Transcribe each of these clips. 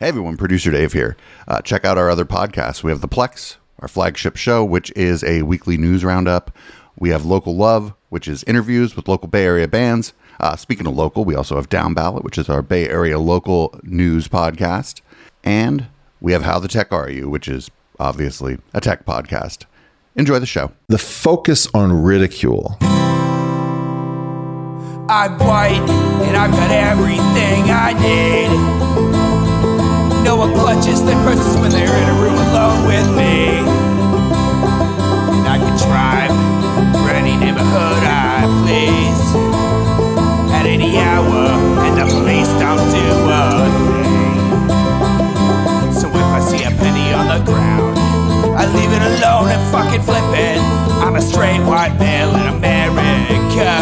Hey everyone, Producer Dave here. Check out our other podcasts. We have The Plex, our flagship show, which is a weekly news roundup. We have Local Love, which is interviews with local Bay Area bands. Speaking of local, we also have Down Ballot, which is our Bay Area local news podcast. And we have How the Tech Are You, which is obviously a tech podcast. Enjoy the show. The focus on ridicule. I'm white, and I've got everything I need. No one clutches their purses when they're in a room alone with me. And I can drive for any neighborhood I please at any hour, and the police don't do a thing. So if I see a penny on the ground, I leave it alone and fucking flip it. I'm a straight white male in America.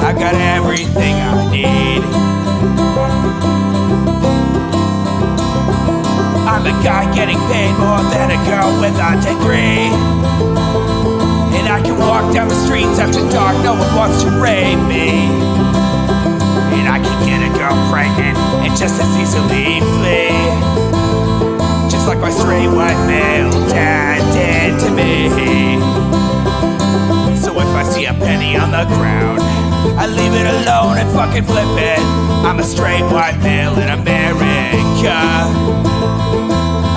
I've got everything I need. I'm a guy getting paid more than a girl with a degree. And I can walk down the streets after dark, no one wants to rape me. And I can get a girl pregnant and just as easily flee. Just like my straight white male dad did to me. So if I see a penny on the ground, I leave it alone and fucking flip it. I'm a straight white male in America.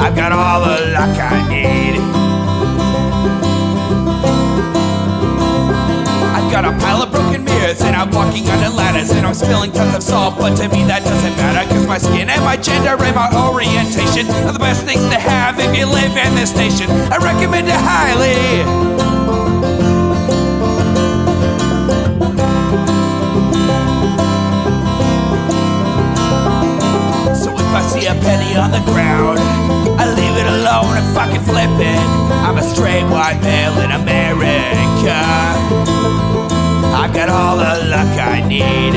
I've got all the luck I need. I've got a pile of broken mirrors and I'm walking under ladders and I'm spilling tons of salt, but to me that doesn't matter, cause my skin and my gender and my orientation are the best things to have if you live in this nation. I recommend it highly. If I see a penny on the ground, I leave it alone and fucking flip it. I'm a straight white male in America. I've got all the luck I need.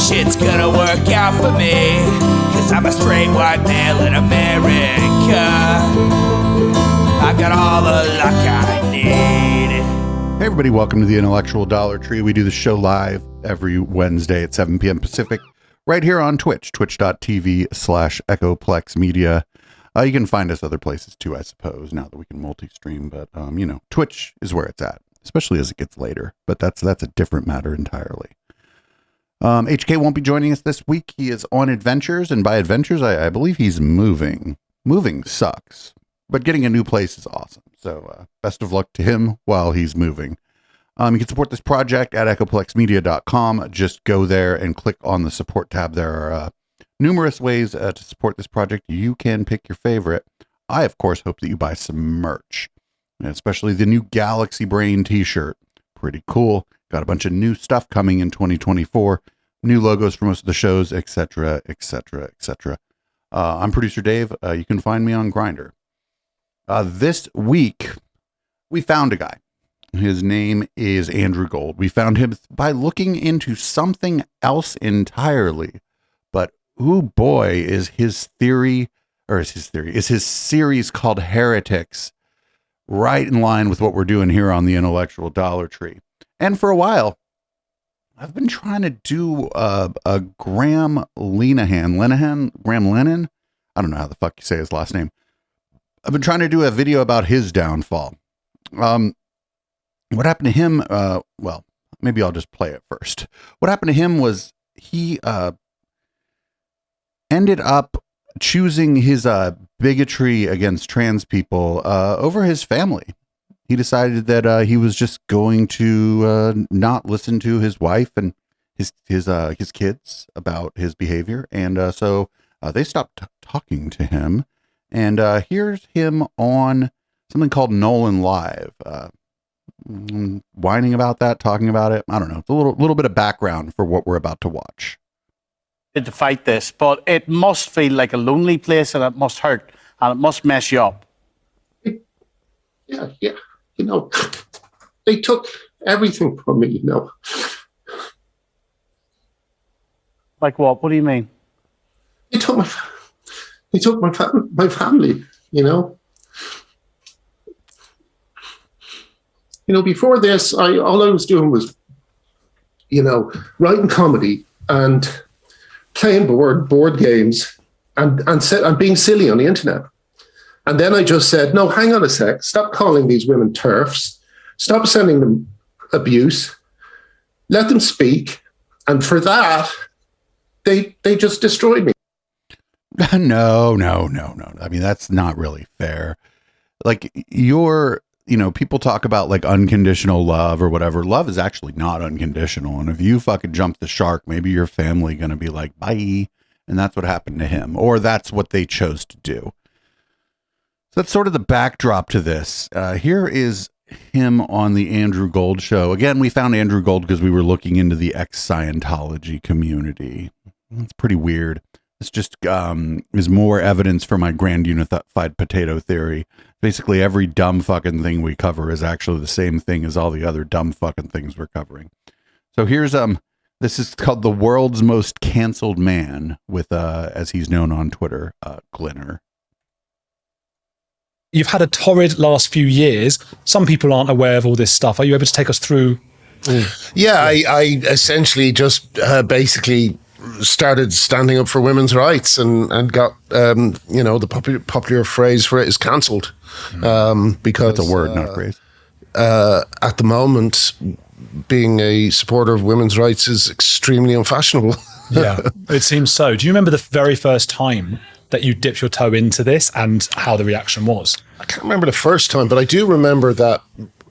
Shit's gonna work out for me, cause I'm a straight white male in America. I've got all the luck I need. Hey everybody, welcome to the Intellectual Dollar Tree. We do the show live every Wednesday at 7 p.m. Pacific. Right here on Twitch, twitch.tv/Echoplex Media. You can find us other places too, I suppose, now that we can multi-stream. But, Twitch is where it's at, especially as it gets later. But that's a different matter entirely. HK won't be joining us this week. He is on adventures, and by adventures, I believe he's moving. Moving sucks, but getting a new place is awesome. So best of luck to him while he's moving. You can support this project at echoplexmedia.com. Just go there and click on the support tab. There are numerous ways to support this project. You can pick your favorite. I, of course, hope that you buy some merch, especially the new Galaxy Brain t-shirt. Pretty cool. Got a bunch of new stuff coming in 2024. New logos for most of the shows, etc., etc., etc. I'm Producer Dave. You can find me on Grindr. This week, we found a guy. His name is Andrew Gold. We found him by looking into something else entirely. But, oh boy, is his series called Heretics right in line with what we're doing here on the Intellectual Dollar Tree. And for a while, I've been trying to do a Graham Lennon? I don't know how the fuck you say his last name. I've been trying to do a video about his downfall. What happened to him? Well, maybe I'll just play it first. What happened to him was he ended up choosing his bigotry against trans people over his family. He decided that he was just going to not listen to his wife and his kids about his behavior, and so they stopped talking to him. And here's him on something called Nolan Live. Whining about that, talking about it. I don't know. It's a little bit of background for what we're about to watch. To fight this, but it must feel like a lonely place, and it must hurt, and it must mess you up. Yeah. They took everything from me, Like what? What do you mean? They took my family, Before this, all I was doing was, writing comedy and playing board games and said, I'm being silly on the internet. And then I just said, no, hang on a sec. Stop calling these women TERFs. Stop sending them abuse. Let them speak. And for that, they just destroyed me. No. I mean, that's not really fair. Like people talk about like unconditional love or whatever. Love is actually not unconditional. And if you fucking jump the shark, maybe your family going to be like, bye. And that's what happened to him, or that's what they chose to do. So that's sort of the backdrop to this. Here is him on the Andrew Gold show. Again, we found Andrew Gold because we were looking into the ex-Scientology community. It's pretty weird. This just is more evidence for my grand unified potato theory. Basically, every dumb fucking thing we cover is actually the same thing as all the other dumb fucking things we're covering. So here's this is called The World's Most Canceled Man with as he's known on Twitter, Glinner. You've had a torrid last few years. Some people aren't aware of all this stuff. Are you able to take us through? Yeah, I essentially just basically started standing up for women's rights and got, the popular phrase for it is cancelled. Because that's a word, not a phrase. At the moment, being a supporter of women's rights is extremely unfashionable. Yeah, it seems so. Do you remember the very first time that you dipped your toe into this and how the reaction was? I can't remember the first time, but I do remember that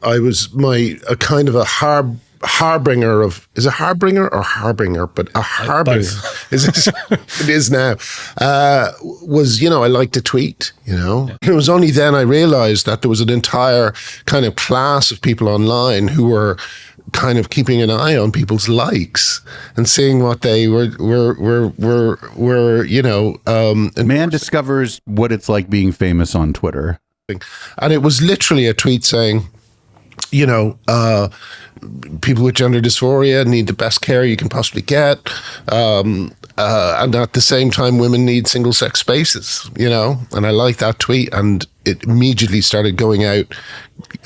I was a kind of a harbinger of, is it harbinger or harbinger? But a harbinger it is now. I liked to tweet, It was only then I realized that there was an entire kind of class of people online who were kind of keeping an eye on people's likes and seeing what they were man discovers what it's like being famous on Twitter. And it was literally a tweet saying, people with gender dysphoria need the best care you can possibly get. And at the same time, women need single sex spaces, and I liked that tweet and it immediately started going out.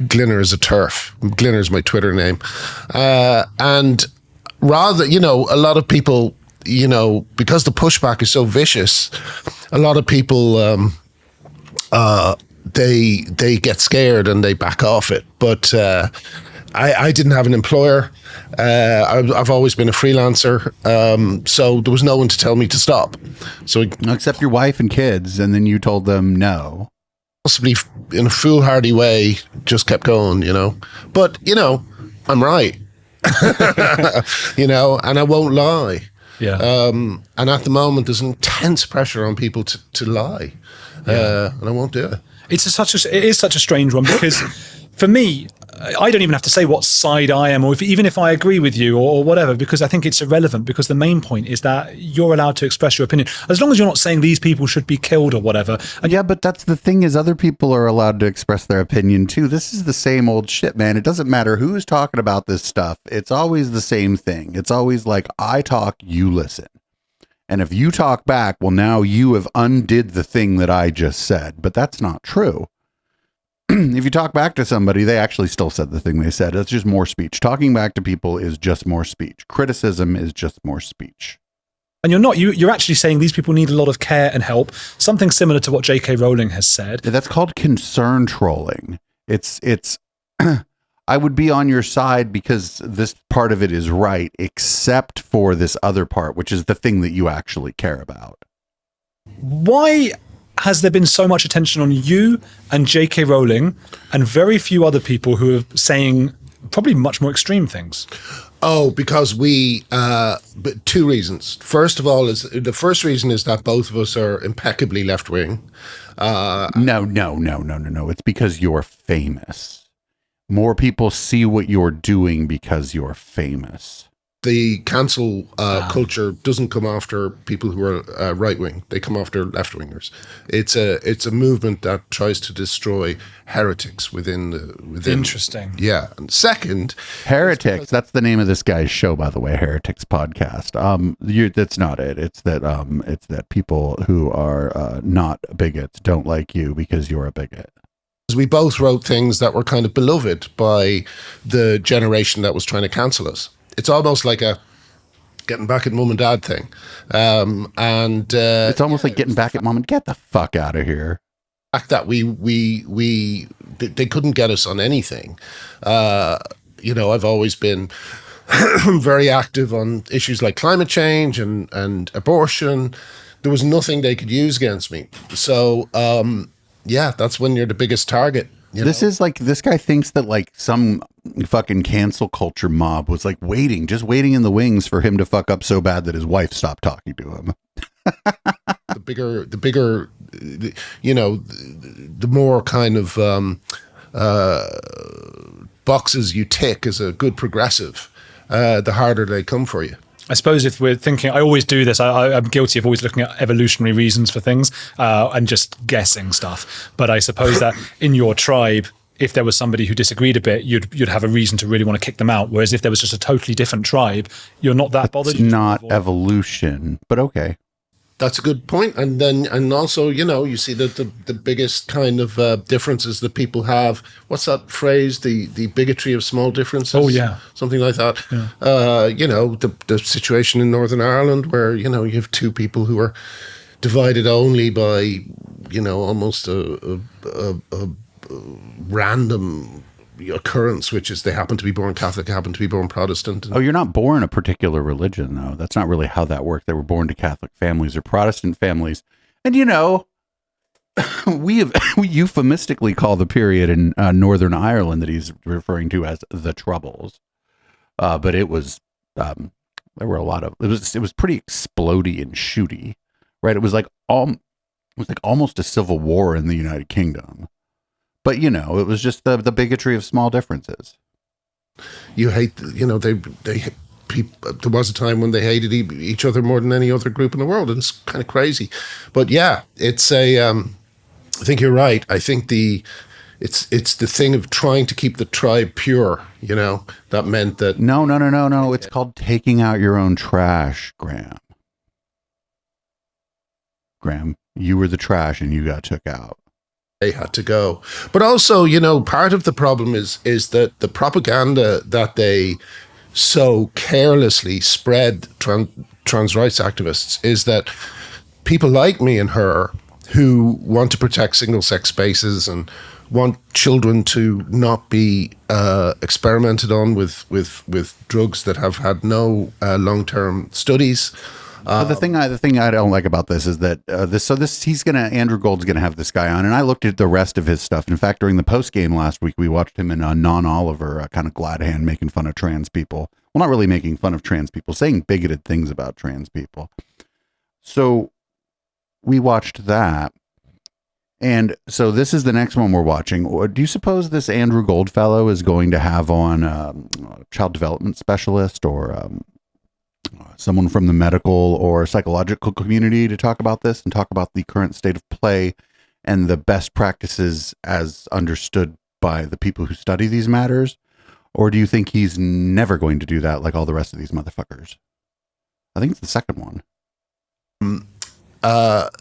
Glinners a TERF. Glinners my Twitter name. And rather, a lot of people, because the pushback is so vicious, a lot of people, they get scared and they back off it. But I didn't have an employer. I've always been a freelancer, so there was no one to tell me to stop. So except your wife and kids, and then you told them no. Possibly in a foolhardy way, just kept going, But I'm right, and I won't lie. Yeah. And at the moment, there's intense pressure on people to lie, and I won't do it. It is such a strange one because for me, I don't even have to say what side I am, or even if I agree with you or whatever, because I think it's irrelevant, because the main point is that you're allowed to express your opinion. As long as you're not saying these people should be killed or whatever. And yeah, but that's the thing, is other people are allowed to express their opinion too. This is the same old shit, man. It doesn't matter who's talking about this stuff. It's always the same thing. It's always like, I talk, you listen. And if you talk back, well, now you have undid the thing that I just said. But that's not true. If you talk back to somebody, they actually still said the thing they said. It's just more speech. Talking back to people is just more speech. Criticism is just more speech. And you're actually saying these people need a lot of care and help. Something similar to what J.K. Rowling has said. Yeah, that's called concern trolling. It's I would be on your side because this part of it is right, except for this other part, which is the thing that you actually care about. Why has there been so much attention on you and J.K. Rowling and very few other people who are saying probably much more extreme things? Oh, because but two reasons. First of all, the first reason is that both of us are impeccably left-wing. No. It's because you're famous. More people see what you're doing because you're famous. The cancel culture doesn't come after people who are right-wing. They come after left-wingers. It's a movement that tries to destroy heretics within. Interesting. Yeah. And second, Heretics. That's the name of this guy's show, by the way. Heretics podcast. That's not it. It's that people who are not bigots don't like you because you're a bigot. We both wrote things that were kind of beloved by the generation that was trying to cancel us. It's almost like getting back at mum and dad thing. It's almost like getting back at mom and get the fuck out of here. Fact that they couldn't get us on anything. I've always been very active on issues like climate change and abortion. There was nothing they could use against me. So, that's when you're the biggest target. This is like, this guy thinks that like some fucking cancel culture mob was like just waiting in the wings for him to fuck up so bad that his wife stopped talking to him. The bigger, the more kind of boxes you tick as a good progressive, the harder they come for you. I suppose if we're thinking, I always do this. I'm guilty of always looking at evolutionary reasons for things and just guessing stuff. But I suppose that in your tribe, if there was somebody who disagreed a bit, you'd have a reason to really want to kick them out. Whereas if there was just a totally different tribe, you're not that bothered. It's not evolution, but okay. That's a good point. And also, you see that the biggest kind of differences that people have. What's that phrase? The bigotry of small differences. Oh, yeah. Something like that. Yeah. The situation in Northern Ireland where, you have two people who are divided only by, almost a random occurrence, which is they happen to be born Catholic, happen to be born Protestant. Oh, you're not born a particular religion, though. That's not really how that worked. They were born to Catholic families or Protestant families. And, we euphemistically call the period in Northern Ireland that he's referring to as the Troubles. But it was, there were a lot of, it was pretty explodey and shooty, right? It was like almost a civil war in the United Kingdom. But, it was just the bigotry of small differences. You hate, there was a time when they hated each other more than any other group in the world, and it's kind of crazy. But yeah, it's I think you're right. I think it's the thing of trying to keep the tribe pure, that meant that. No. It's called taking out your own trash, Graham. Graham, you were the trash and you got took out. They had to go. But also, part of the problem is that the propaganda that they so carelessly spread, trans rights activists, is that people like me and her who want to protect single-sex spaces and want children to not be experimented on with drugs that have had no long-term studies. The thing I don't like about this is that Andrew Gold's gonna have this guy on, and I looked at the rest of his stuff. In fact, during the post game last week, we watched him in Non Oliver, kind of glad hand making fun of trans people. Well, not really making fun of trans people, saying bigoted things about trans people. So we watched that, and so this is the next one we're watching. Do you suppose this Andrew Gold fellow is going to have on a child development specialist or someone from the medical or psychological community to talk about this and talk about the current state of play and the best practices as understood by the people who study these matters? Or do you think he's never going to do that like all the rest of these motherfuckers? I think it's the second one. The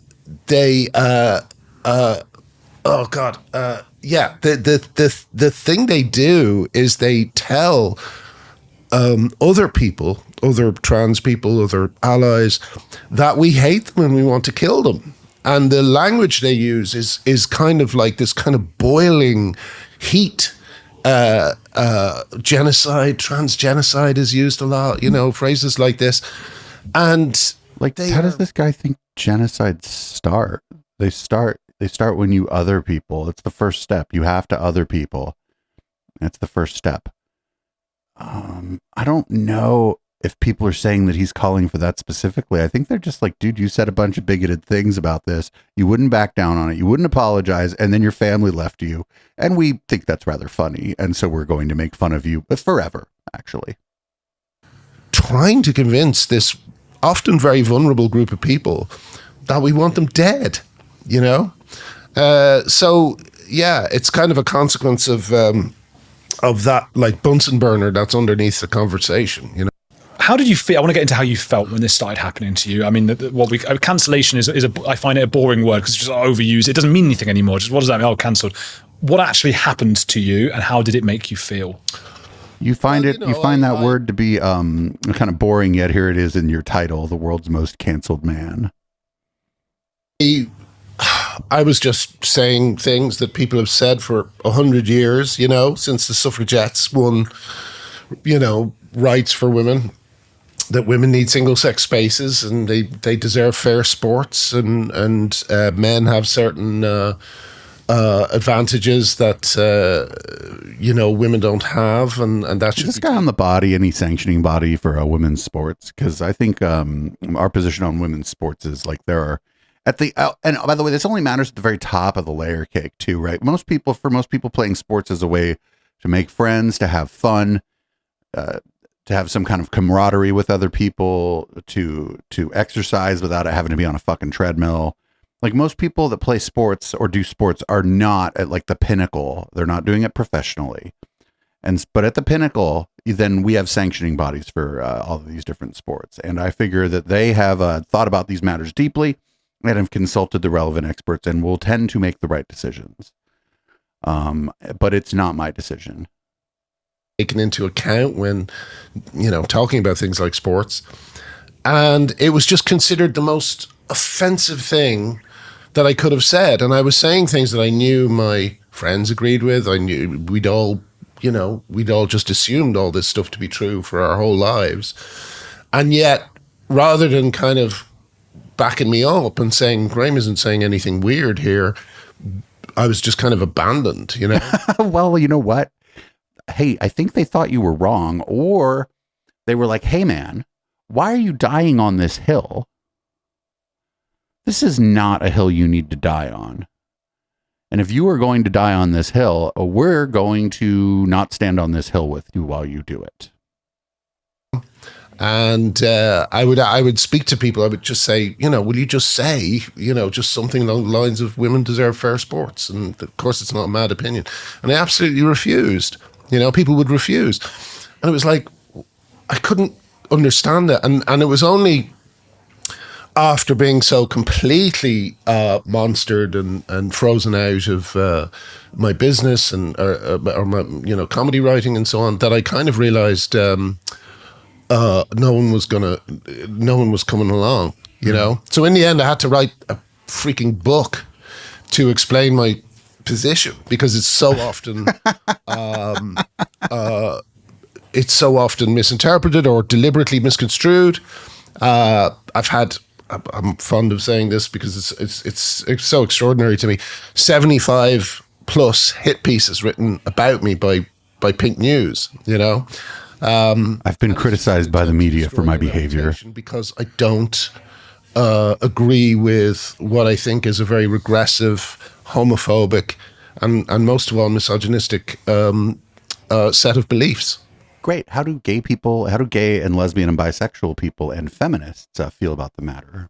thing they do is they tell other people, other trans people, other allies, that we hate them and we want to kill them. And the language they use is kind of like this kind of boiling heat. Genocide, transgenocide is used a lot, phrases like this. And like, how does this guy think genocides start? They start when you other people. It's the first step. You have to other people. That's the first step. I don't know if people are saying that he's calling for that specifically. I think they're just like, dude, you said a bunch of bigoted things about this. You wouldn't back down on it. You wouldn't apologize. And then your family left you. And we think that's rather funny. And so we're going to make fun of you, but forever, actually. Trying to convince this often very vulnerable group of people that we want them dead, So, yeah, it's kind of a consequence of that, like, Bunsen burner that's underneath the conversation, How did you feel? I want to get into how you felt when this started happening to you. I mean, cancellation is I find it a boring word because it's just overused. It doesn't mean anything anymore. Just what does that mean? Oh, cancelled. What actually happened to you and how did it make you feel? You find Well, it. You find that word to be kind of boring, yet here it is in your title: the world's most canceled man. I was just saying things that people have said for 100 years, you know, since the suffragettes won, you know, rights for women, that women need single-sex spaces and they deserve fair sports, and men have certain advantages that, you know, women don't have, and that should Is this guy on the body, any sanctioning body for women's sports? Because I think our position on women's sports is like there are at the and by the way, this only matters at the very top of the layer cake too, right? Most people playing sports is a way to make friends, to have fun, to have some kind of camaraderie with other people, to exercise without it having to be on a fucking treadmill. Like most people that play sports or do sports are not at like the pinnacle. They're not doing it professionally. But at the pinnacle, then we have sanctioning bodies for all of these different sports. And I figure that they have thought about these matters deeply and have consulted the relevant experts and will tend to make the right decisions. But it's not my decision. Taken into account when, you know, talking about things like sports. And it was just considered the most offensive thing that I could have said. And I was saying things that I knew my friends agreed with. I knew we'd all just assumed all this stuff to be true for our whole lives. And yet, rather than kind of backing me up and saying, Graham isn't saying anything weird here, I was just kind of abandoned, you know? Well, you know what? Hey, I think they thought you were wrong, or they were like, hey man, why are you dying on this hill? This is not a hill you need to die on. And if you are going to die on this hill, we're going to not stand on this hill with you while you do it. And I would speak to people. I would just say, you know, will you just say, you know, just something along the lines of women deserve fair sports? And of course, it's not a mad opinion. And I absolutely refused. You know, people would refuse. And it was like, I couldn't understand it. And it was only after being so completely monstered and frozen out of my business and or my, you know, comedy writing and so on, that I kind of realized no one was coming along, you know? So in the end, I had to write a freaking book to explain my position, because it's so often misinterpreted or deliberately misconstrued. I'm fond of saying this because it's so extraordinary to me. 75 plus hit pieces written about me by Pink News, you know. I've been criticized by the media for my behavior because I don't agree with what I think is a very regressive, homophobic, and most of all misogynistic set of beliefs. Great. How do gay and lesbian and bisexual people and feminists feel about the matter?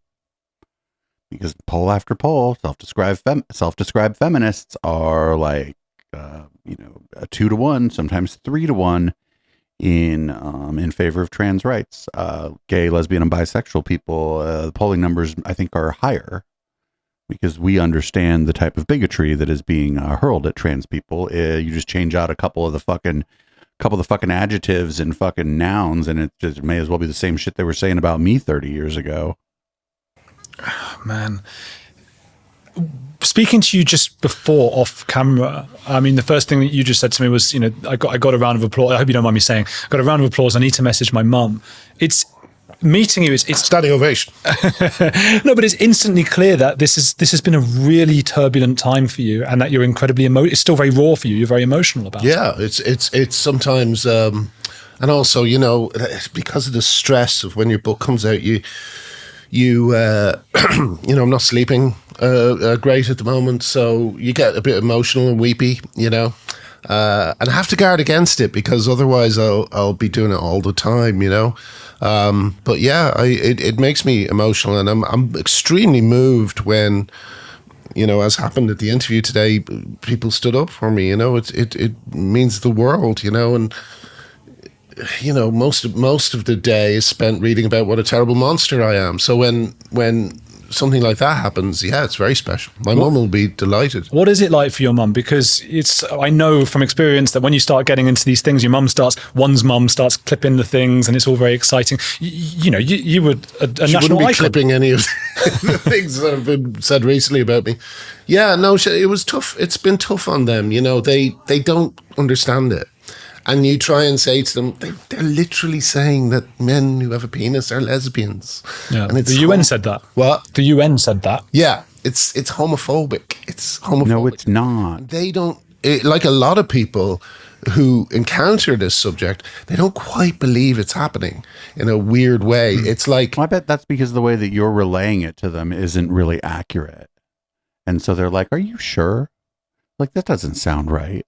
Because poll after poll, self-described feminists are like, you know, a 2-to-1, sometimes 3-to-1 in favor of trans rights. Gay, lesbian, and bisexual people, the polling numbers I think are higher because we understand the type of bigotry that is being hurled at trans people. You just change out a couple of the fucking adjectives and fucking nouns, and it just may as well be the same shit they were saying about me 30 years ago. Man, speaking to you just before off camera, I mean, the first thing that you just said to me was, you know, I got a round of applause. I hope you don't mind me saying, I got a round of applause. I need to message my mum. It's meeting you. It's standing ovation. No, but it's instantly clear that this has been a really turbulent time for you, and that you're incredibly it's still very raw for you. You're very emotional about it. Yeah, it's sometimes, and also, you know, because of the stress of when your book comes out, you you know, I'm not sleeping great at the moment, so you get a bit emotional and weepy, you know, and I have to guard against it because otherwise I'll be doing it all the time, you know. But yeah, it makes me emotional, and I'm extremely moved when, you know, as happened at the interview today, people stood up for me. You know, it means the world, you know, and you know, most of the day is spent reading about what a terrible monster I am. So when something like that happens, yeah, it's very special. My mum will be delighted. What is it like for your mum? Because I know from experience that when you start getting into these things, one's mum starts clipping the things, and it's all very exciting. You were a She national wouldn't be icon. clipping any of the things that have been said recently about me. Yeah, no, it was tough. It's been tough on them. They don't understand it. And you try and say to them, they're literally saying that men who have a penis are lesbians. Yeah. And it's The UN said that. What? The UN said that. Yeah, it's homophobic. It's homophobic. No, it's not. They don't, like a lot of people who encounter this subject, they don't quite believe it's happening in a weird way. It's like... Well, I bet that's because the way that you're relaying it to them isn't really accurate. And so they're like, are you sure? Like, that doesn't sound right.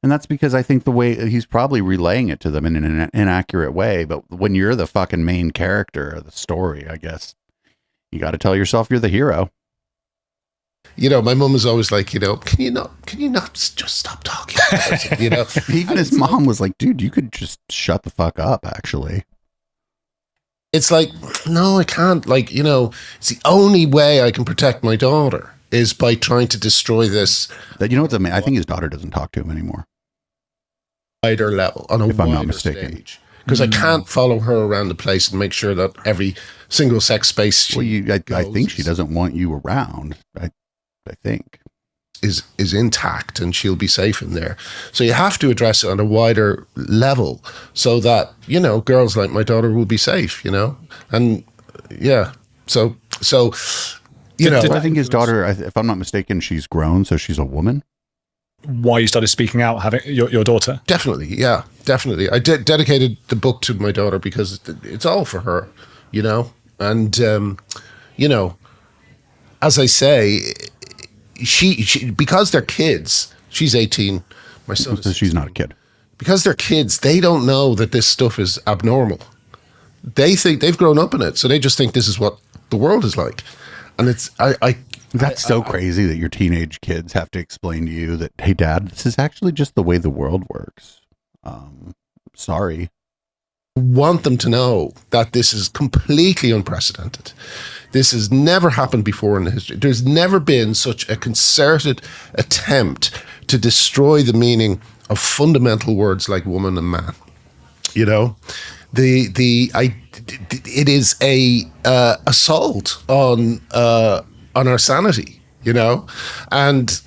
And that's because I think the way he's probably relaying it to them in an inaccurate way. But when you're the fucking main character of the story, I guess you got to tell yourself you're the hero. My mum was always like, can you not just stop talking about it, Even his mom was like, dude, you could just shut the fuck up, actually. It's like, no, I can't. Like, it's the only way I can protect my daughter is by trying to destroy this. What's amazing? I think his daughter doesn't talk to him anymore. Wider level, on a If I'm not wider mistaken. stage. Because I can't follow her around the place and make sure that every single sex space I think she doesn't want you around. I think. is intact and she'll be safe in there. So you have to address it on a wider level so that, girls like my daughter will be safe, And yeah, so I think his daughter, if I'm not mistaken, she's grown, so she's a woman. Why you started speaking out, having your daughter? Definitely, yeah, definitely. I dedicated the book to my daughter because it's all for her, And as I say, she because they're kids. She's 18. My son is 16. She's not a kid. Because they're kids, they don't know that this stuff is abnormal. They think they've grown up in it, so they just think this is what the world is like. And it's That's so crazy that your teenage kids have to explain to you that, hey, Dad, this is actually just the way the world works. Sorry. Want them to know that this is completely unprecedented. This has never happened before in the history. There's never been such a concerted attempt to destroy the meaning of fundamental words like woman and man. It is a assault on our sanity, and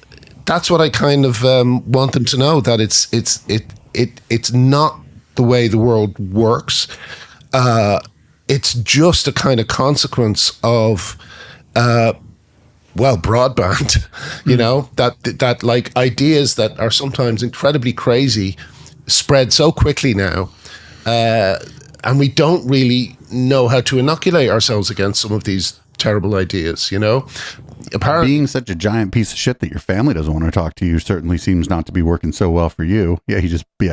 that's what I kind of want them to know, that it's not the way the world works. It's just a kind of consequence of broadband, that like ideas that are sometimes incredibly crazy spread so quickly now. And we don't really know how to inoculate ourselves against some of these terrible ideas, Apparently, being such a giant piece of shit that your family doesn't want to talk to you certainly seems not to be working so well for you. Yeah,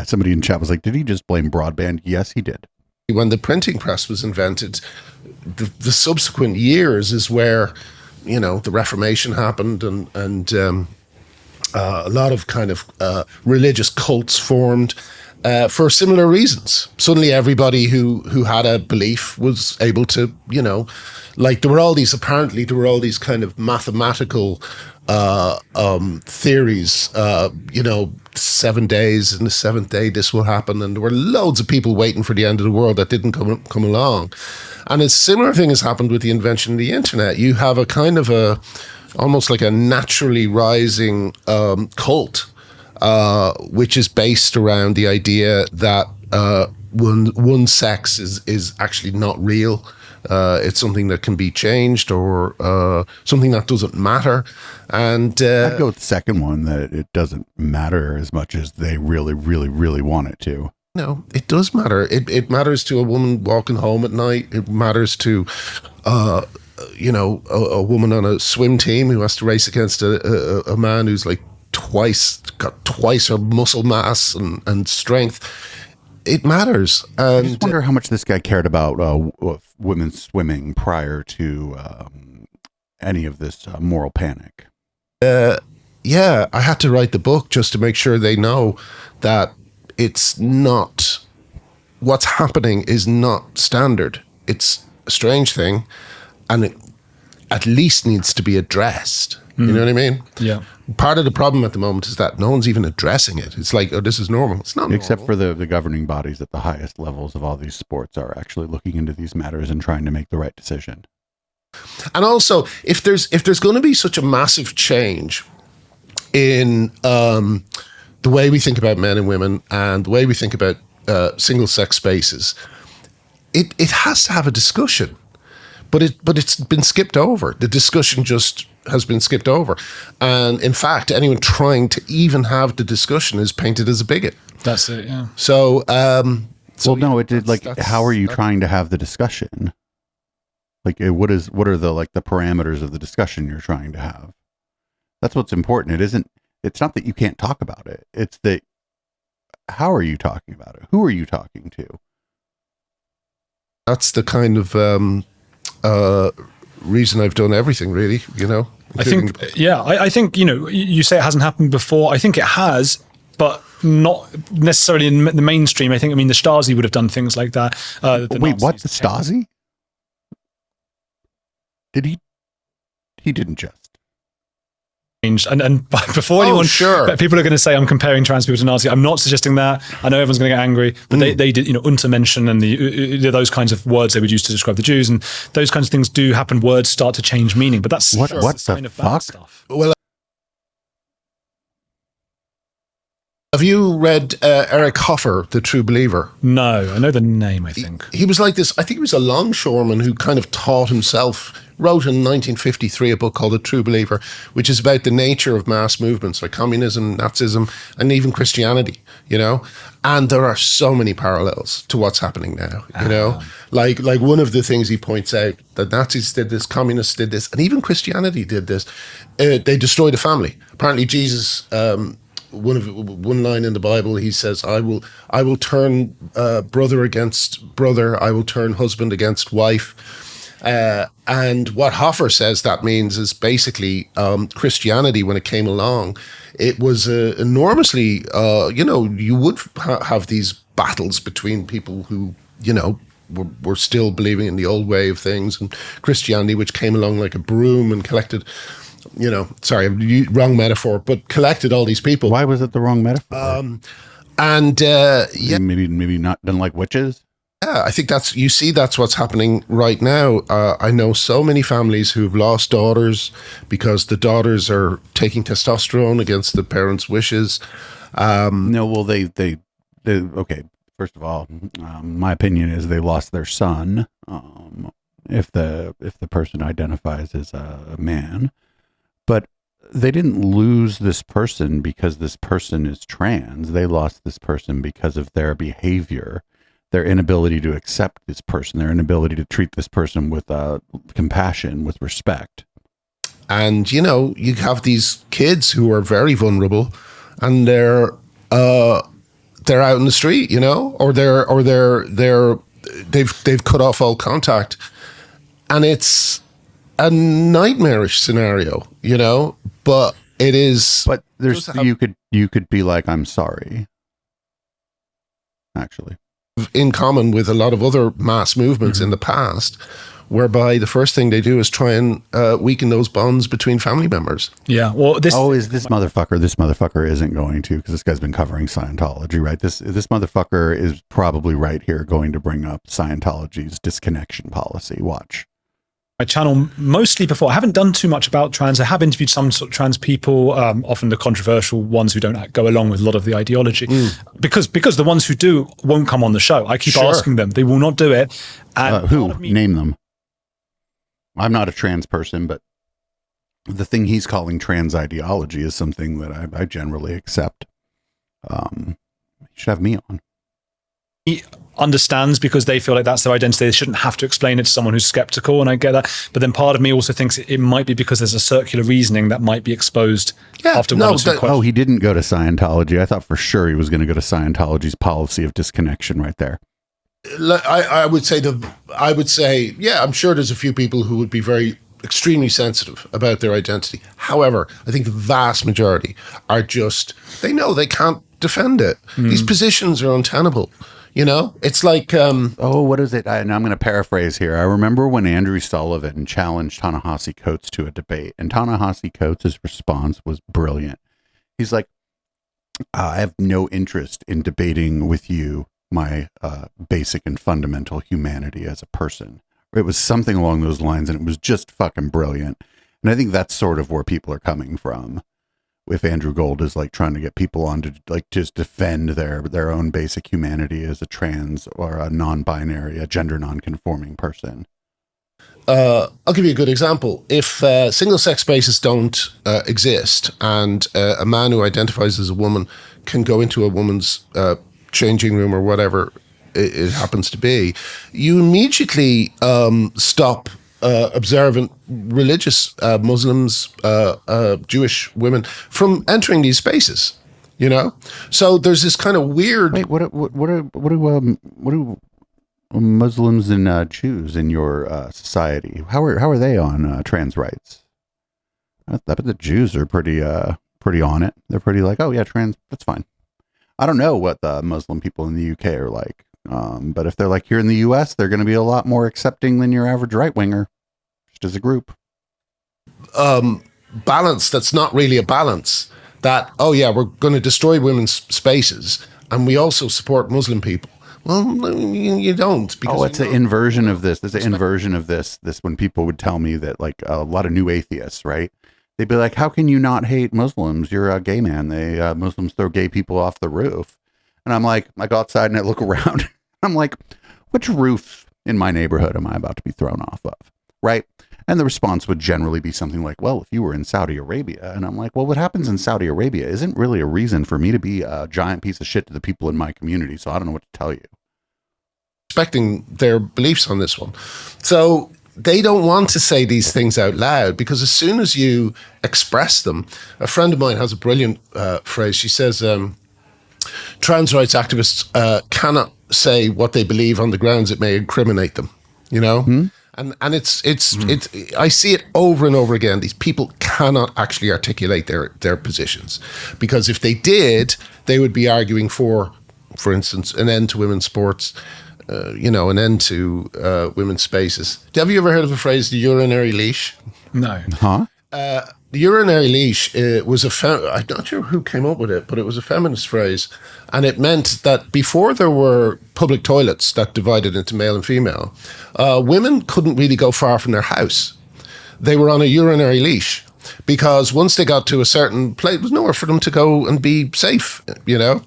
somebody in chat was like, did he just blame broadband? Yes, he did. when the printing press was invented, the subsequent years is where, the Reformation happened and a lot of kind of religious cults formed for similar reasons. Suddenly everybody who had a belief was able to, like there were all these kind of mathematical theories, 7 days, and the seventh day this will happen, and there were loads of people waiting for the end of the world that didn't come along. And a similar thing has happened with the invention of the internet. You have a kind of almost like a naturally rising cult, which is based around the idea that one sex is actually not real. It's something that can be changed, or something that doesn't matter. And I'd go with the second one, that it doesn't matter as much as they really, really, really want it to. No, it does matter. It matters to a woman walking home at night. It matters to, a woman on a swim team who has to race against a man who's like got twice her muscle mass and strength. It matters. And I just wonder how much this guy cared about women swimming prior to any of this moral panic. Yeah, I had to write the book just to make sure they know that it's not, what's happening is not standard. It's a strange thing, and at least needs to be addressed. You know what I mean? Yeah. Part of the problem at the moment is that no one's even addressing it. It's like, oh, this is normal. It's not Except normal. for the governing bodies at the highest levels of all these sports are actually looking into these matters and trying to make the right decision. And also, if there's going to be such a massive change in the way we think about men and women and the way we think about single-sex spaces, it has to have a discussion. But it's been skipped over. The discussion just has been skipped over. And in fact, anyone trying to even have the discussion is painted as a bigot. That's it, yeah. So, Well, no, it did. Like, that's- how are you trying to have the discussion? Like, what are the parameters of the discussion you're trying to have? That's what's important. It's not that you can't talk about it. It's that, how are you talking about it? Who are you talking to? that's the kind of reason I've done everything, really, you know? I think, I think, you say it hasn't happened before. I think it has, but not necessarily in the mainstream. I mean, the Stasi would have done things like that. Wait, what? The Stasi? Did he? He didn't just. And before anyone, sure. people are going to say I'm comparing trans people to Nazi. I'm not suggesting that. I know everyone's going to get angry, but they did, Untermenschen and those kinds of words they would use to describe the Jews, and those kinds of things do happen. Words start to change meaning, but that's What the the sign of bad fuck? stuff. Well, have you read Eric Hoffer, The True Believer? No, I know the name. I think He was like this, I think he was a longshoreman who kind of taught himself, wrote in 1953 a book called The True Believer, which is about the nature of mass movements like communism, Nazism, and even Christianity, And there are so many parallels to what's happening now, Like one of the things he points out, that Nazis did this, communists did this, and even Christianity did this. They destroyed a family. Apparently Jesus... one line in the Bible, he says, I will turn brother against brother, I will turn husband against wife. And what Hoffer says that means is basically Christianity, when it came along, it was enormously, you would have these battles between people who, were still believing in the old way of things, and Christianity, which came along like a broom and collected... wrong metaphor, but collected all these people. Why was it the wrong metaphor? Maybe not done like witches. Yeah, I think that's what's happening right now. I know so many families who've lost daughters because the daughters are taking testosterone against the parents' wishes. No, well, they okay. First of all, my opinion is they lost their son. If the person identifies as a man. But they didn't lose this person because this person is trans. They lost this person because of their behavior, their inability to accept this person, their inability to treat this person with compassion, with respect. And, you have these kids who are very vulnerable, and they're out in the street, or they've cut off all contact. And it's a nightmarish scenario, but it is. But you could be like, I'm sorry. Actually, in common with a lot of other mass movements in the past, whereby the first thing they do is try and weaken those bonds between family members. Yeah. Well, this motherfucker? This motherfucker isn't going to, because this guy's been covering Scientology, right? This motherfucker is probably right here going to bring up Scientology's disconnection policy. Watch. My channel mostly before. I haven't done too much about trans. I have interviewed some sort of trans people, often the controversial ones who don't go along with a lot of the ideology, because the ones who do won't come on the show. I keep asking them; they will not do it. And who? Name them. I'm not a trans person, but the thing he's calling trans ideology is something that I generally accept. You should have me on. He understands because they feel like that's their identity. They shouldn't have to explain it to someone who's skeptical, and I get that. But then part of me also thinks it might be because there's a circular reasoning that might be exposed after one or two questions. Oh, he didn't go to Scientology. I thought for sure he was going to go to Scientology's policy of disconnection right there. I would say, yeah, I'm sure there's a few people who would be very extremely sensitive about their identity. However, I think the vast majority are just, they know they can't defend it. These positions are untenable. You know, it's like what is it? And I'm going to paraphrase here. I remember when Andrew Sullivan challenged Ta-Nehisi Coates to a debate, and Ta-Nehisi Coates' response was brilliant. He's like, I have no interest in debating with you my basic and fundamental humanity as a person. It was something along those lines, and it was just fucking brilliant. And I think that's sort of where people are coming from. If Andrew Gold is like trying to get people on to like just defend their own basic humanity as a trans or a non-binary, a gender non-conforming person. I'll give you a good example. If single-sex spaces don't exist, and a man who identifies as a woman can go into a woman's changing room or whatever it happens to be, you immediately stop observant religious Muslims, Jewish women from entering these spaces. You know, so there's this kind of weird. Wait, what do Muslims and Jews in your society? How are they on trans rights? I bet the Jews are pretty on it. They're pretty like, oh yeah, trans, that's fine. I don't know what the Muslim people in the UK are like, but if they're like here in the US, they're going to be a lot more accepting than your average right winger, just as a group. Balance that's not really a balance. That, oh yeah, we're going to destroy women's spaces, and we also support Muslim people. Well, you don't. Because it's an inversion of this. There's an inversion of this. This when people would tell me that, like, a lot of new atheists, right? They'd be like, "How can you not hate Muslims? You're a gay man. Muslims throw gay people off the roof." And I'm like, I go outside and I look around. I'm like, which roof in my neighborhood am I about to be thrown off of, right? And the response would generally be something like, well, if you were in Saudi Arabia. And I'm like, well, what happens in Saudi Arabia isn't really a reason for me to be a giant piece of shit to the people in my community. So I don't know what to tell you. Respecting their beliefs on this one. So they don't want to say these things out loud, because as soon as you express them, a friend of mine has a brilliant phrase. She says, trans rights activists cannot say what they believe on the grounds it may incriminate them, you know? Mm-hmm. And it's I see it over and over again. These people cannot actually articulate their positions, because if they did, they would be arguing for instance, an end to women's sports, an end to women's spaces. Have you ever heard of the phrase the urinary leash? No. Huh? The urinary leash was I'm not sure who came up with it, but it was a feminist phrase. And it meant that before there were public toilets that divided into male and female, women couldn't really go far from their house. They were on a urinary leash, because once they got to a certain place, there was nowhere for them to go and be safe, you know?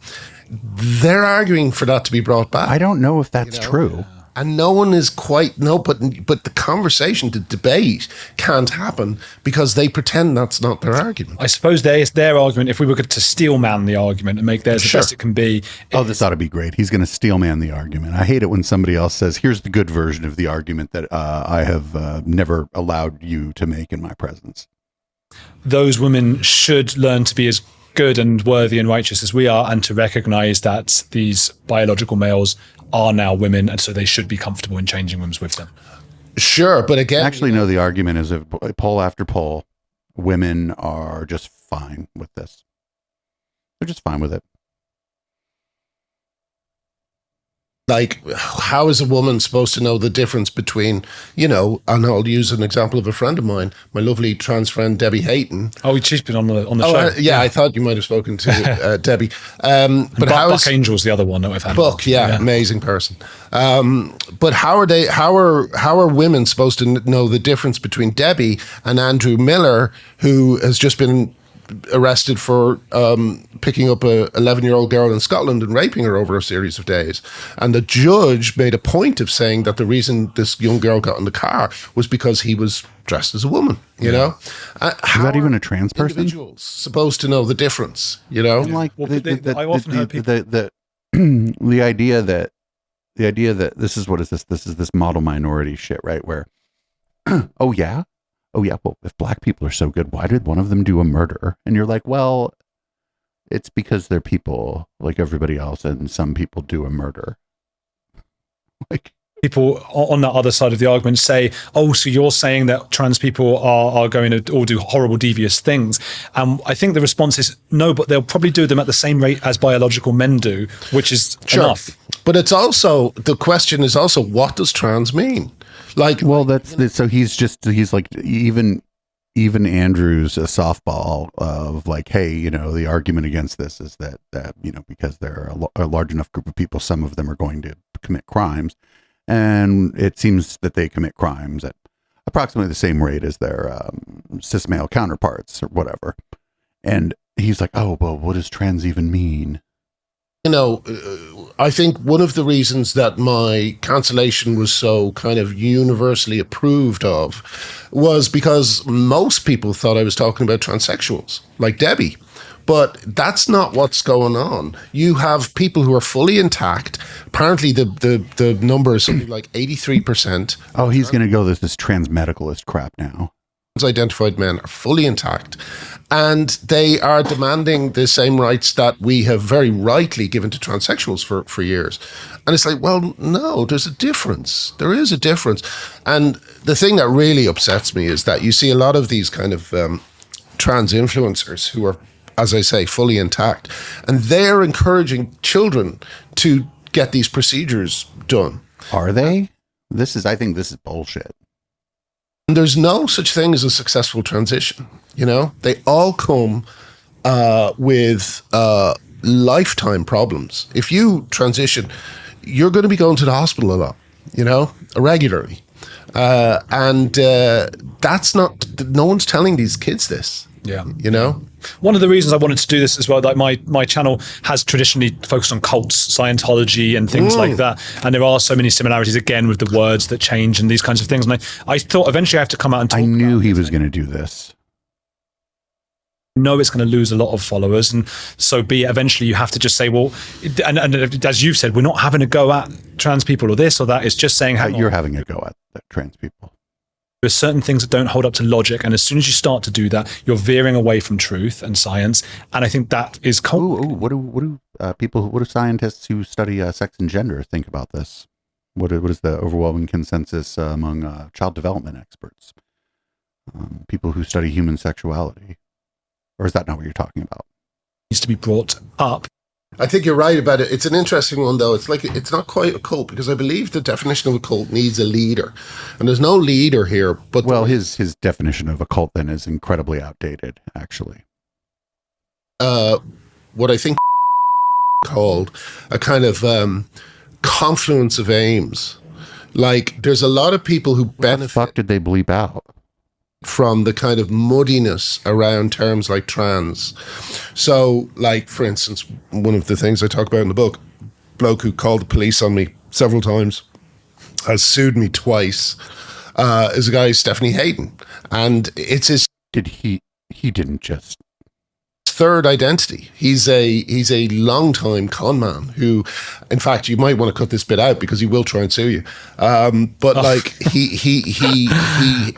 They're arguing for that to be brought back. I don't know if that's true. And no one is but the conversation, the debate can't happen, because they pretend that's not their argument. I suppose their argument, if we were to steel man the argument and make theirs the best it can be. This ought to be great. He's going to steel man the argument. I hate it when somebody else says, here's the good version of the argument that I have never allowed you to make in my presence. Those women should learn to be as good and worthy and righteous as we are, and to recognize that these biological males are now women, and so they should be comfortable in changing rooms with them. Sure, but again... Actually, no, the argument is, poll after poll, women are just fine with this. They're just fine with it. Like, how is a woman supposed to know the difference between, and I'll use an example of a friend of mine, my lovely trans friend, Debbie Hayton. Oh, she's been on the show. Yeah, I thought you might have spoken to Debbie. But Buck Angel's the other one that we've had. Buck, yeah, amazing person. But how are women supposed to know the difference between Debbie and Andrew Miller, who has just been arrested for picking up a 11-year-old girl in Scotland and raping her over a series of days? And the judge made a point of saying that the reason this young girl got in the car was because he was dressed as a woman, you know? Is that even a trans person? Individuals supposed to know the difference, you know? And like, I often heard people... the idea that this is this model minority shit, right? Where, oh yeah, well, if black people are so good, why did one of them do a murder? And you're like, well, it's because they're people like everybody else, and some people do a murder. Like, people on that other side of the argument say, oh, so you're saying that trans people are going to all do horrible, devious things. I think the response is no, but they'll probably do them at the same rate as biological men do, which is enough. But it's also, the question is also, what does trans mean? Like, well, so he's like, even Andrew's a softball of like, hey, you know, the argument against this is that you know, because there are a large enough group of people, some of them are going to commit crimes, and it seems that they commit crimes at approximately the same rate as their cis male counterparts or whatever. And he's like, oh, well, what does trans even mean? you know, I think one of the reasons that my cancellation was so kind of universally approved of was because most people thought I was talking about transsexuals, like Debbie. But that's not what's going on. You have people who are fully intact. Apparently, the number is something like 83%. Oh, he's going to go this trans medicalist crap now. Identified men are fully intact, and they are demanding the same rights that we have very rightly given to transsexuals for years. And it's like, well, no, there's a difference. There is a difference. And the thing that really upsets me is that you see a lot of these kind of trans influencers who are, as I say, fully intact, and they're encouraging children to get these procedures done. Are they? I think this is bullshit. And there's no such thing as a successful transition. You know, they all come with lifetime problems. If you transition, you're going to be going to the hospital a lot, you know, regularly. And that's not, no one's telling these kids this. Yeah. You know? One of the reasons I wanted to do this as well, like my channel has traditionally focused on cults, Scientology and things like that. And there are so many similarities, again, with the words that change and these kinds of things. And I thought eventually I have to come out and talk. I knew he was going to do this. Know it's going to lose a lot of followers, and so be it. Eventually you have to just say, well, and as you've said, we're not having a go at trans people or this or that. It's just saying how you're having a go at trans people. There's certain things that don't hold up to logic, and as soon as you start to do that, you're veering away from truth and science. And I think that is what do scientists who study sex and gender think about this? What is the overwhelming consensus among child development experts? People who study human sexuality, or is that not what you're talking about? Needs to be brought up. I think you're right about it. It's an interesting one, though. It's like, it's not quite a cult, because I believe the definition of a cult needs a leader, and there's no leader here. But his definition of a cult then is incredibly outdated, actually. What I think called a kind of confluence of aims. Like, there's a lot of people who benefit. What the fuck did they bleep out? From the kind of muddiness around terms like trans. So, like, for instance, one of the things I talk about in the book, bloke who called the police on me several times, has sued me twice, is a guy, Stephanie Hayden. And it's his... He didn't just... third identity. He's a long-time con man who, in fact, you might want to cut this bit out because he will try and sue you. But like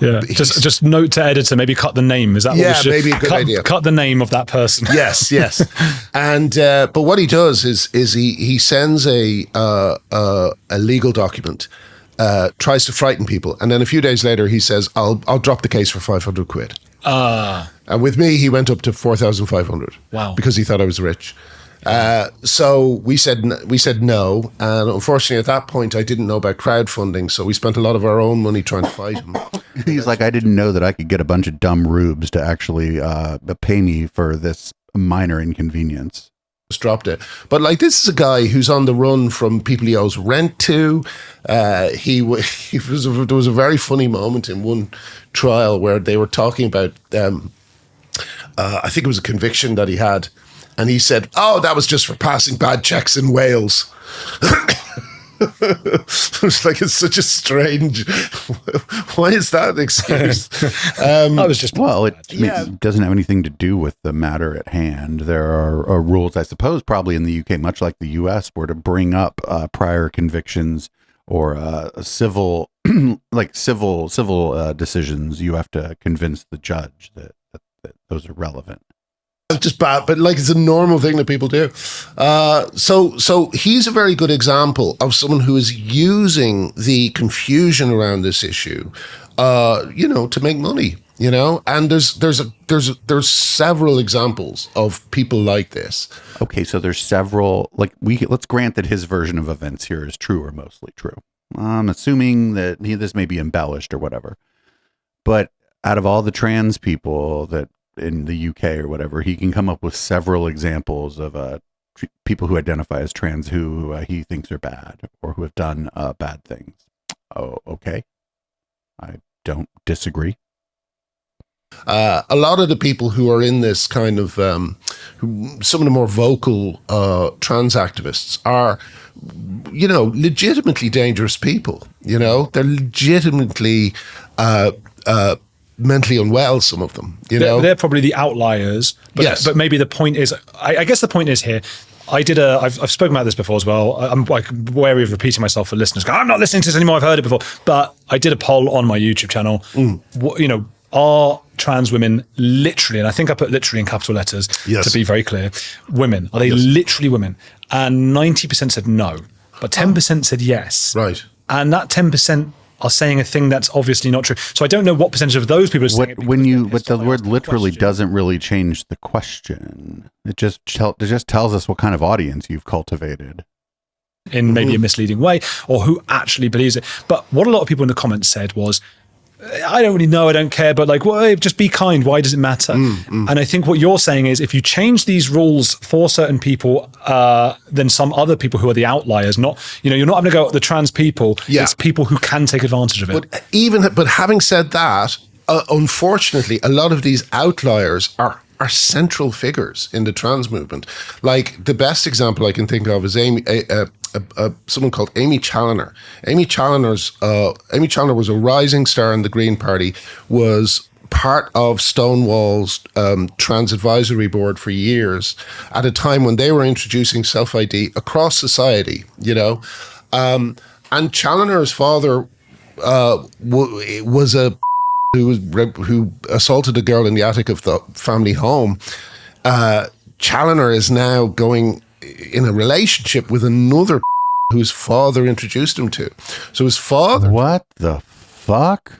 yeah. Just note to editor, maybe cut the name. Is that what we should? Maybe a good idea. Cut the name of that person. Yes. And but what he does is he sends a legal document, tries to frighten people, and then a few days later he says, "I'll drop the case for 500 quid." And with me, he went up to 4,500. Wow! Because he thought I was rich. So we said no, and unfortunately, at that point, I didn't know about crowdfunding, so we spent a lot of our own money trying to fight him. He's like, I didn't know that I could get a bunch of dumb rubes to actually pay me for this minor inconvenience. Just dropped it. But like, this is a guy who's on the run from people he owes rent to. There was a very funny moment in one trial where they were talking about I think it was a conviction that he had, and he said, "Oh, that was just for passing bad checks in Wales." It's like, it's such a strange. Why is that an excuse? I was just it doesn't have anything to do with the matter at hand. There are rules, I suppose, probably in the UK, much like the US, where to bring up prior convictions or civil decisions, you have to convince the judge that those are relevant. Just bad, but like, it's a normal thing that people do. So he's a very good example of someone who is using the confusion around this issue, to make money. you know, and there's several examples of people like this. Okay, so there's several, like, let's grant that his version of events here is true or mostly true. I'm assuming that this may be embellished or whatever. But out of all the trans people that in the UK or whatever, he can come up with several examples of people who identify as trans who he thinks are bad or who have done bad things. Oh, okay. I don't disagree. A lot of the people who are in this kind of, some of the more vocal trans activists are, you know, legitimately dangerous people. You know, they're legitimately mentally unwell, some of them, you know. They're probably the outliers. But, yes. But maybe the point is, I guess the point is here, I've spoken about this before as well. I'm wary of repeating myself for listeners. I'm not listening to this anymore. I've heard it before. But I did a poll on my YouTube channel. You know, are trans women literally, and I think I put literally in capital letters to be very clear, women? Are they literally women? And 90% said no, but 10% said yes. Right. And that 10% are saying a thing that's obviously not true. So I don't know what percentage of those people are saying it. But the word literally doesn't really change the question. It just tells us what kind of audience you've cultivated. In maybe a misleading way, or who actually believes it. But what a lot of people in the comments said was, I don't really know, I don't care, but like, well, just be kind. Why does it matter? And I think what you're saying is, if you change these rules for certain people, then some other people who are the outliers, not, you know, you're not having to go at the trans people. Yeah. It's people who can take advantage of it. But having said that, unfortunately, a lot of these outliers are central figures in the trans movement. Like, the best example I can think of is someone called Amy Challoner. Amy Challoner was a rising star in the Green Party, was part of Stonewall's trans advisory board for years, at a time when they were introducing self-ID across society, you know. And Challoner's father was a who assaulted a girl in the attic of the family home. Challoner is now going in a relationship with another whose father introduced him to. So his father... What the fuck?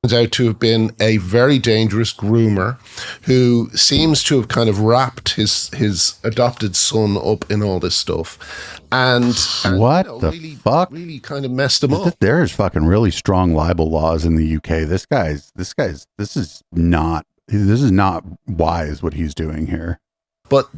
Turns out to have been a very dangerous groomer who seems to have kind of wrapped his adopted son up in all this stuff. And what the really, fuck? Really kind of messed him up. There's fucking really strong libel laws in the UK. This is not wise what he's doing here. But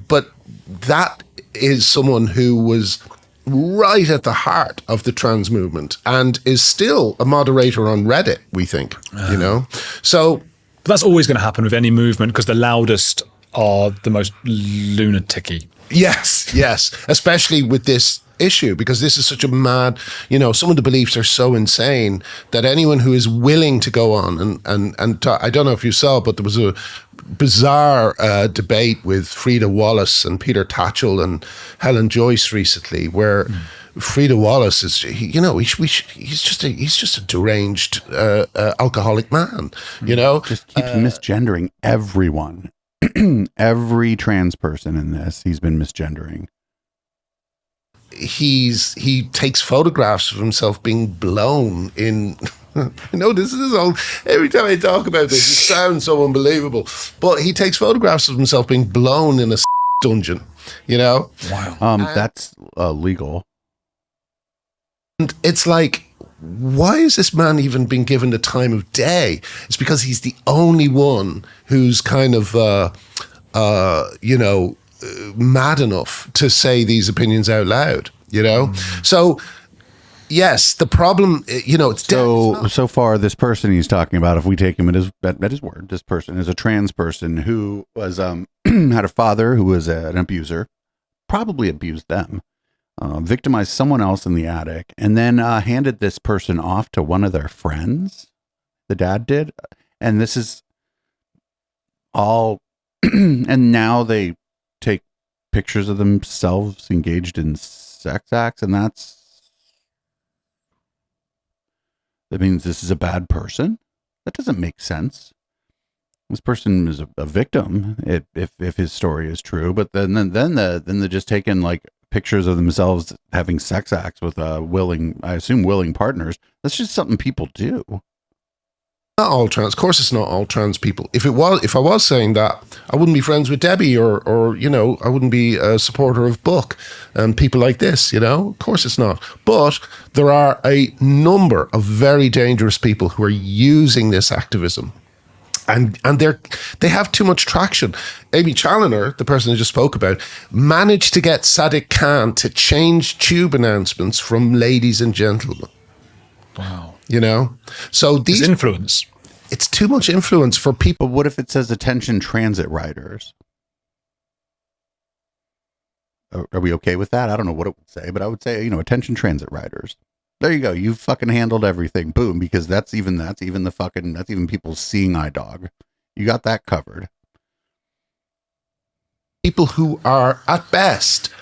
that is someone who was right at the heart of the trans movement and is still a moderator on Reddit, we think, you know? So that's always going to happen with any movement, because the loudest are the most lunatic-y. Yes, especially with this issue, because this is such a mad, you know, some of the beliefs are so insane that anyone who is willing to go on and talk, I don't know if you saw, but there was a bizarre debate with Frida Wallace and Peter Tatchell and Helen Joyce recently, where Frida Wallace is, you know, he's just a deranged alcoholic man, you know, just keeps misgendering everyone. Every trans person in this, he's been misgendering. He takes photographs of himself being blown in. I know this is all. Every time I talk about this, it sounds so unbelievable. But he takes photographs of himself being blown in a dungeon. You know. Wow. That's legal. And it's like, why is this man even been given the time of day? It's because he's the only one who's kind of, you know, mad enough to say these opinions out loud, you know? So, yes, the problem, you know, it's so far this person he's talking about, if we take him at his word, this person is a trans person who was had a father who was an abuser, probably abused them, victimized someone else in the attic, and then handed this person off to one of their friends. The dad did, and this is all, and now they take pictures of themselves engaged in sex acts, and that means this is a bad person. That doesn't make sense. This person is a victim if his story is true, but then they're just taking like pictures of themselves having sex acts with willing partners. That's just something people do. Not all trans. Of course, it's not all trans people. If I was saying that, I wouldn't be friends with Debbie, or I wouldn't be a supporter of Buck and people like this. Of course, it's not. But there are a number of very dangerous people who are using this activism, and they have too much traction. Amy Challoner, the person I just spoke about, managed to get Sadiq Khan to change tube announcements from "ladies and gentlemen." Wow. So these influence. It's too much influence for people. But what if it says attention transit riders? Are we okay with that? I don't know what it would say, but I would say, attention transit riders. There you go. You've fucking handled everything. Boom. Because that's even people seeing eye dog. You got that covered. People who are at best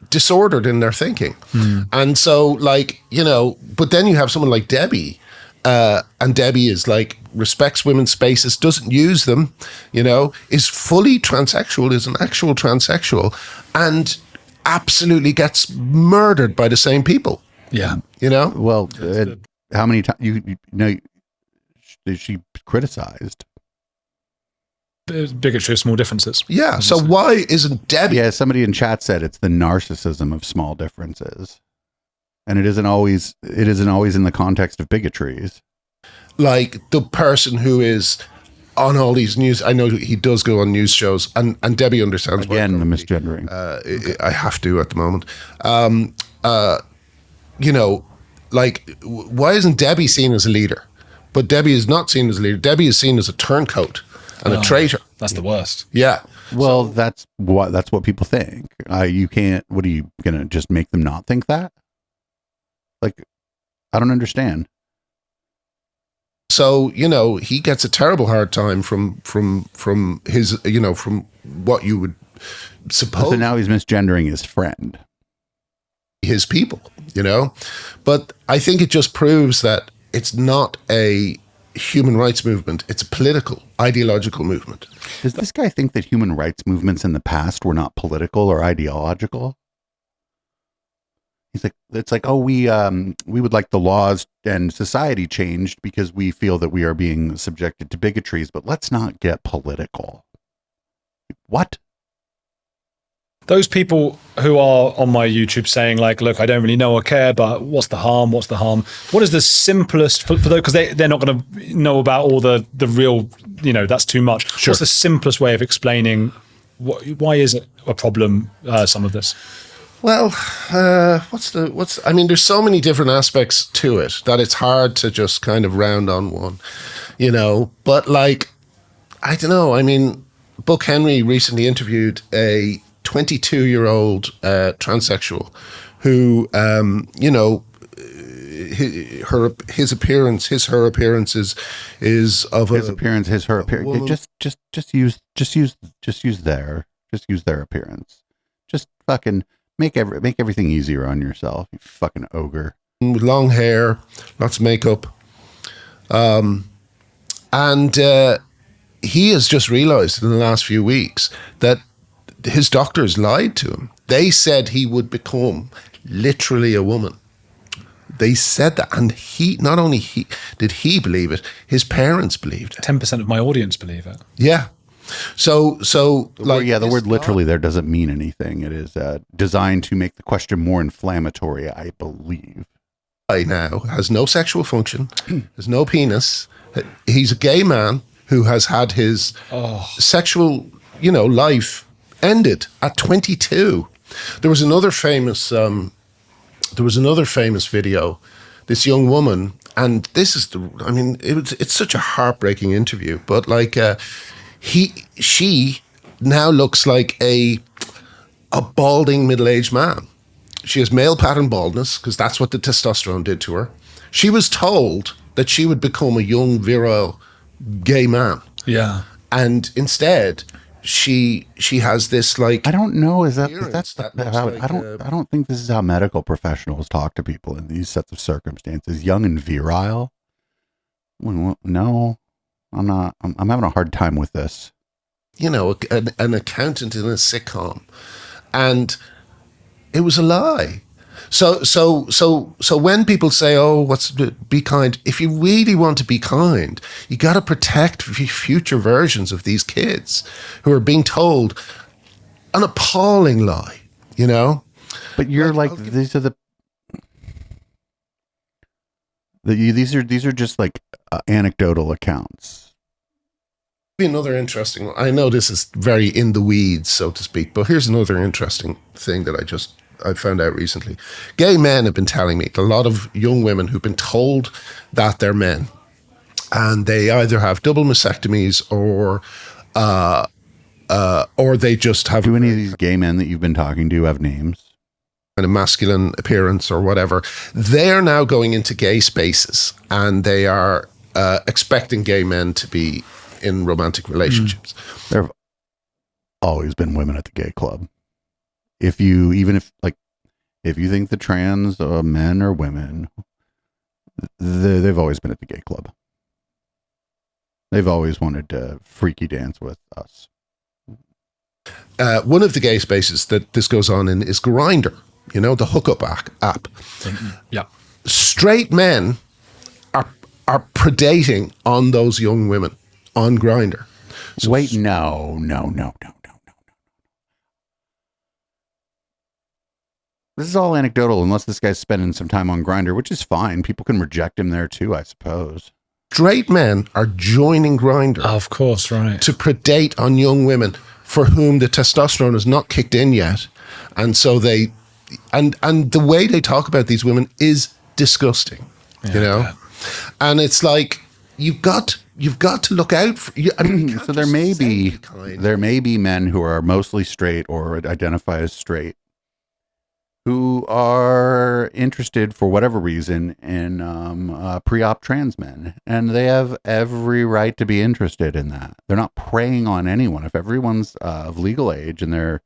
disordered in their thinking. And so but then you have someone like Debbie, and Debbie is respects women's spaces, doesn't use them, is fully transsexual, is an actual transsexual, and absolutely gets murdered by the same people. Yeah. Well, how many times she criticized? Bigotry of small differences. Yeah. So why isn't Debbie? Yeah, somebody in chat said it's the narcissism of small differences, and it isn't always in the context of bigotries. Like the person who is on all these news. I know he does go on news shows, and Debbie understands again the misgendering. I have to at the moment. Why isn't Debbie seen as a leader? But Debbie is not seen as a leader. Debbie is seen as a turncoat and a traitor. That's the worst. Yeah. Well, that's what people think. You can't. What are you gonna just make them not think that? I don't understand. So he gets a terrible hard time from his from what you would suppose. So now he's misgendering his friend, his people. But I think it just proves that it's not a human rights movement. It's a political, ideological movement. Does this guy think that human rights movements in the past were not political or ideological? He's like, it's like, oh, we would like the laws and society changed because we feel that we are being subjected to bigotries, but let's not get political. What? Those people who are on my YouTube saying look, I don't really know or care, but what's the harm? What's the harm? What is the simplest for those? Because they're not going to know about all the real, that's too much. Sure. What's the simplest way of explaining why is it a problem, some of this? Well, there's so many different aspects to it that it's hard to just kind of round on one, but I don't know. Buck Henry recently interviewed a 22-year-old transsexual who, his appearance, her appearance is of his appearance, her appearance. Just use their appearance. Just fucking make everything easier on yourself, you fucking ogre. With long hair, lots of makeup, and he has just realized in the last few weeks that his doctors lied to him. They said he would become literally a woman. They said that, and not only did he believe it, his parents believed it. 10% of my audience believe it. Yeah. So the word literally there doesn't mean anything. It is designed to make the question more inflammatory, I believe. He now has no sexual function, has no penis. He's a gay man who has had his sexual, life ended at 22. There was another famous video. This young woman, and this is it's such a heartbreaking interview, but she now looks like a balding middle-aged man. She has male pattern baldness because that's what the testosterone did to her. She was told that she would become a young, virile, gay man. Yeah. And instead, she has this I don't know. Is that how? Like I don't think this is how medical professionals talk to people in these sets of circumstances. Young and virile. No, I'm not. I'm having a hard time with this. An accountant in a sitcom, and it was a lie. So when people say, "Oh, be kind," if you really want to be kind, you got to protect future versions of these kids who are being told an appalling lie. You know, but you're like these are these are just like anecdotal accounts. Be another interesting one. I know this is very in the weeds, so to speak, but here's another interesting thing that I found out recently. Gay men have been telling me, a lot of young women who've been told that they're men, and they either have double mastectomies or they just have. Do any of these gay men that you've been talking to have names? And a masculine appearance or whatever, they're now going into gay spaces and they are expecting gay men to be in romantic relationships. There have always been women at the gay club. If you think the trans men or women, they've always been at the gay club. They've always wanted to freaky dance with us. One of the gay spaces that this goes on in is Grindr, you know, the hookup app. Yeah. Straight men are predating on those young women on Grindr. So wait, no. This is all anecdotal unless this guy's spending some time on Grindr, which is fine. People can reject him there too, I suppose. Straight men are joining Grindr. Of course, right. To predate on young women for whom the testosterone has not kicked in yet. And so they, and the way they talk about these women is disgusting, you know? And it's like, you've got to look out for. I mean, so there may be men who are mostly straight or identify as straight who are interested for whatever reason in pre-op trans men, and they have every right to be interested in that. They're not preying on anyone. If everyone's of legal age and they're,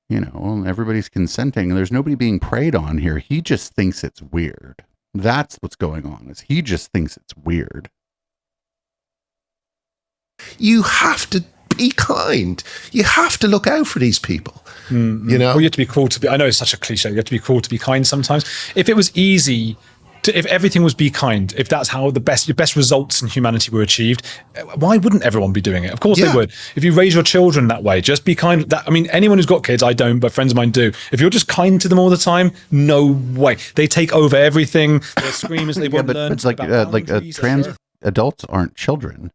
you know, everybody's consenting, there's nobody being preyed on here. He just thinks it's weird. That's what's going on. Is he just thinks it's weird. You have to be kind. You have to look out for these people. Mm-hmm. You know, well, you have to be cool to be. I know it's such a cliche. You have to be cool to be kind sometimes. If it was easy, if everything was be kind, if that's how your best results in humanity were achieved, why wouldn't everyone be doing it? Of course they would. If you raise your children that way, just be kind. I mean, anyone who's got kids, I don't, but friends of mine do. If you're just kind to them all the time, no way. They take over everything. They scream as they want to learn. It's like trans adults aren't children.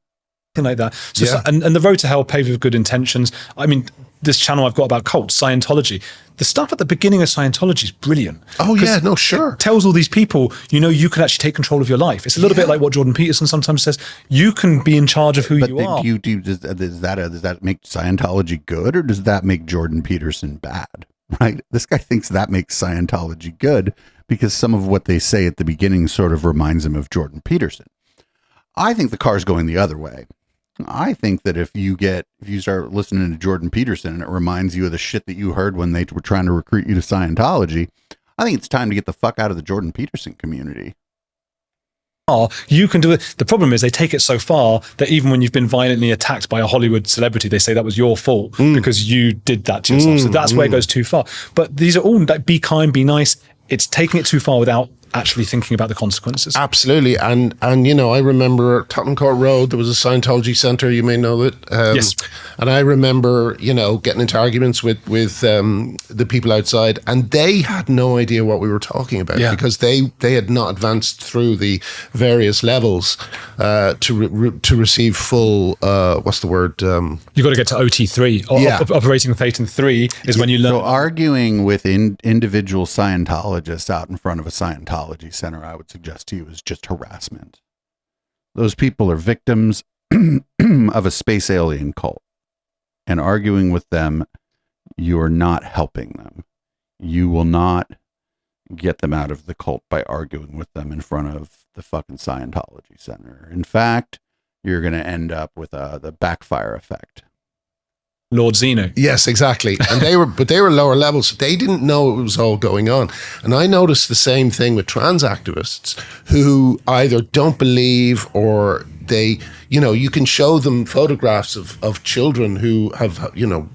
Like that. So, and the road to hell paved with good intentions. I mean, this channel I've got about cults, Scientology. The stuff at the beginning of Scientology is brilliant. Oh yeah, no, sure. It tells all these people, you know, you can actually take control of your life. It's a little bit like what Jordan Peterson sometimes says. You can be in charge of who you are. Does that make Scientology good, or does that make Jordan Peterson bad? Right? This guy thinks that makes Scientology good because some of what they say at the beginning sort of reminds him of Jordan Peterson. I think the car's going the other way. I think that if you start listening to Jordan Peterson and it reminds you of the shit that you heard when they were trying to recruit you to Scientology, I think it's time to get the fuck out of the Jordan Peterson community. You can do it. The problem is they take it so far that even when you've been violently attacked by a Hollywood celebrity, they say that was your fault because you did that to yourself. So that's where it goes too far. But these are all like, be kind, be nice. It's taking it too far without actually thinking about the consequences. Absolutely. And you know, I remember Tottenham Court Road, there was a Scientology center, you may know it. Yes. And I remember, you know, getting into arguments with the people outside, and they had no idea what we were talking about because they had not advanced through the various levels to receive full, what's the word? You got to get to OT3, operating Thetan 3 is when you learn. So arguing with individual Scientologists out in front of a Scientology center, I would suggest to you, is just harassment. Those people are victims of a space alien cult, and arguing with them, you're not helping them. You will not get them out of the cult by arguing with them in front of the fucking Scientology center. In fact, you're going to end up with the backfire effect. Lord Zeno. Yes, exactly. And they were lower levels. They didn't know it was all going on. And I noticed the same thing with trans activists who either don't believe or they, you know, you can show them photographs of children who have, you know,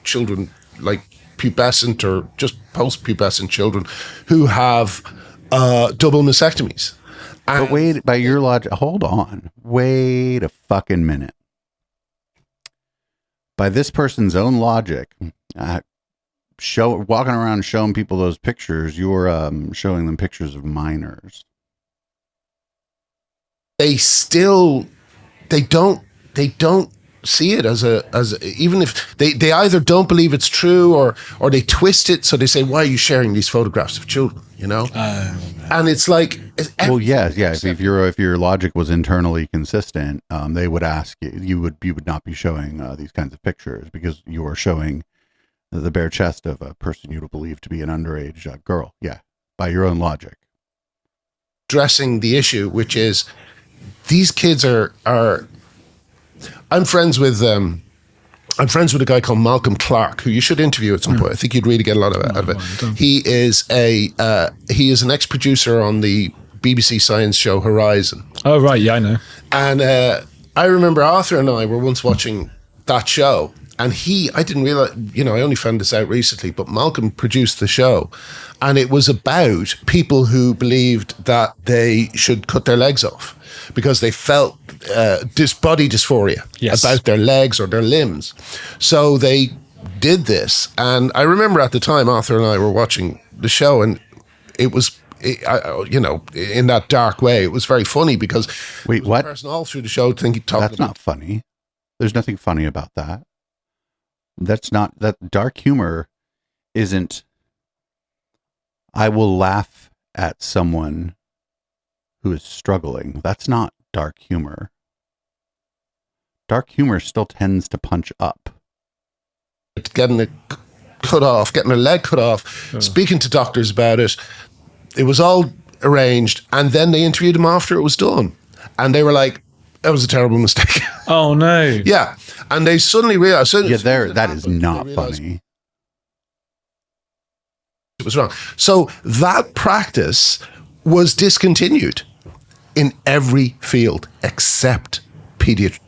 children like pubescent or just post-pubescent children who have double mastectomies. But wait, by your logic, hold on. Wait a fucking minute. By this person's own logic, walking around showing people those pictures, you're showing them pictures of minors. They don't see it as even if they either don't believe it's true or they twist it, so they say, why are you sharing these photographs of children, and it's like, well, yeah, if your logic was internally consistent, they would ask you would not be showing these kinds of pictures, because you are showing the bare chest of a person you would believe to be an underage girl. Yeah, by your own logic. Addressing the issue, which is these kids are I'm friends with a guy called Malcolm Clark, who you should interview at some point. I think you'd really get a lot out of it. He is an ex-producer on the BBC science show Horizon. Oh, right. Yeah, I know. And I remember Arthur and I were once watching that show, and I didn't realize, I only found this out recently, but Malcolm produced the show, and it was about people who believed that they should cut their legs off because they felt this body dysphoria about their legs or their limbs. So they did this. And I remember at the time, Arthur and I were watching the show, and it was, in that dark way, it was very funny because wait, what? The person all through the show that's not funny. There's nothing funny about that. That dark humor isn't, I will laugh at someone who is struggling. That's not dark humor. Dark humor still tends to punch up. Getting a leg cut off, speaking to doctors about it. It was all arranged, and then they interviewed him after it was done. And they were like, that was a terrible mistake. Oh, no. Yeah. And they suddenly realized. That is not funny. It was wrong. So that practice was discontinued in every field except pediatrics.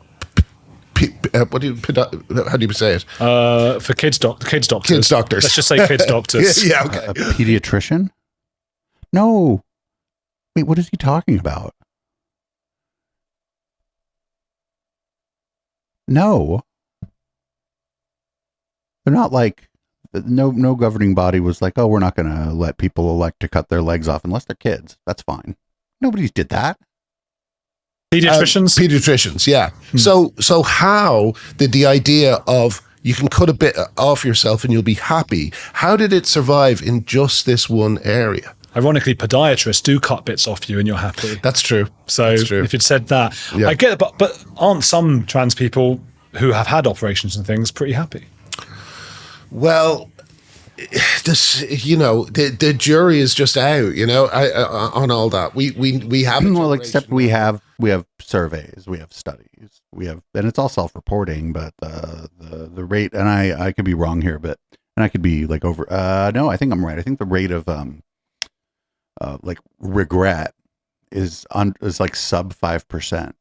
How do you say it? For kids doctors. Kids doctors. Let's just say kids doctors. Yeah, okay. A pediatrician? No. Wait, what is he talking about? No. They're not like, no governing body was like, oh, we're not going to let people elect to cut their legs off unless they're kids. That's fine. Nobody's did that. Pediatricians? Yeah. So how did the idea of you can cut a bit off yourself and you'll be happy, how did it survive in just this one area? Ironically, podiatrists do cut bits off you and you're happy. That's true. So if you'd said that, yeah. I get it, but aren't some trans people who have had operations and things pretty happy? Well, this, the jury is just out, on all that. We haven't. Well, except we have surveys, we have studies, and it's all self-reporting. But the rate, and I could be wrong here, and I could be like over. No, I think I'm right. I think the rate of like regret is like sub 5%.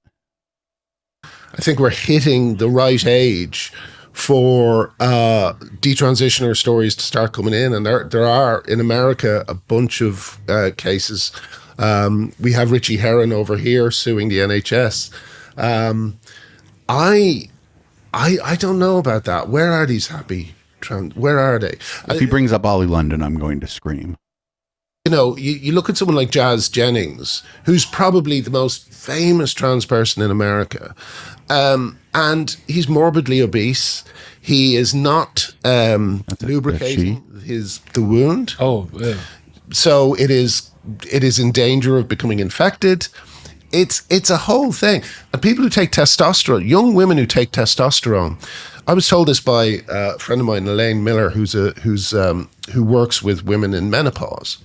I think we're hitting the right age for detransitioner stories to start coming in, and there are in America a bunch of cases. We have Richie Herron over here suing the NHS. I don't know about that. Where are these happy where are they? If he brings up Ollie London, I'm going to scream. You look at someone like Jazz Jennings, who's probably the most famous trans person in America, and he's morbidly obese. He is not lubricating the wound. Oh, yeah. So it is in danger of becoming infected. It's a whole thing. And people who take testosterone, young women who take testosterone. I was told this by a friend of mine, Elaine Miller, who works with women in menopause.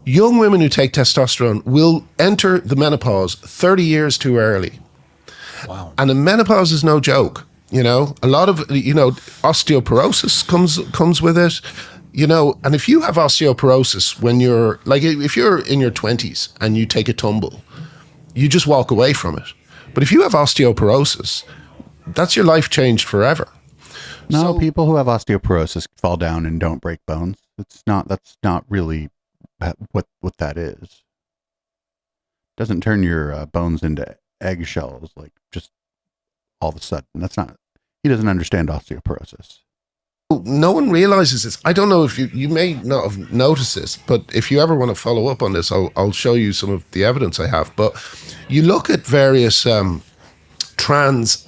Young women who take testosterone will enter the menopause 30 years too early. Wow. And the menopause is no joke. A lot of, osteoporosis comes with it. And if you have osteoporosis when you're, like, if you're in your 20s and you take a tumble, you just walk away from it. But if you have osteoporosis, that's your life changed forever. No, So- people who have osteoporosis fall down and don't break bones. That's not really what that is. Doesn't turn your bones into eggshells like just all of a sudden. That's not. He doesn't understand osteoporosis. No one realizes this. I don't know if you may not have noticed this, but if you ever want to follow up on this, I'll show you some of the evidence I have. But you look at various trans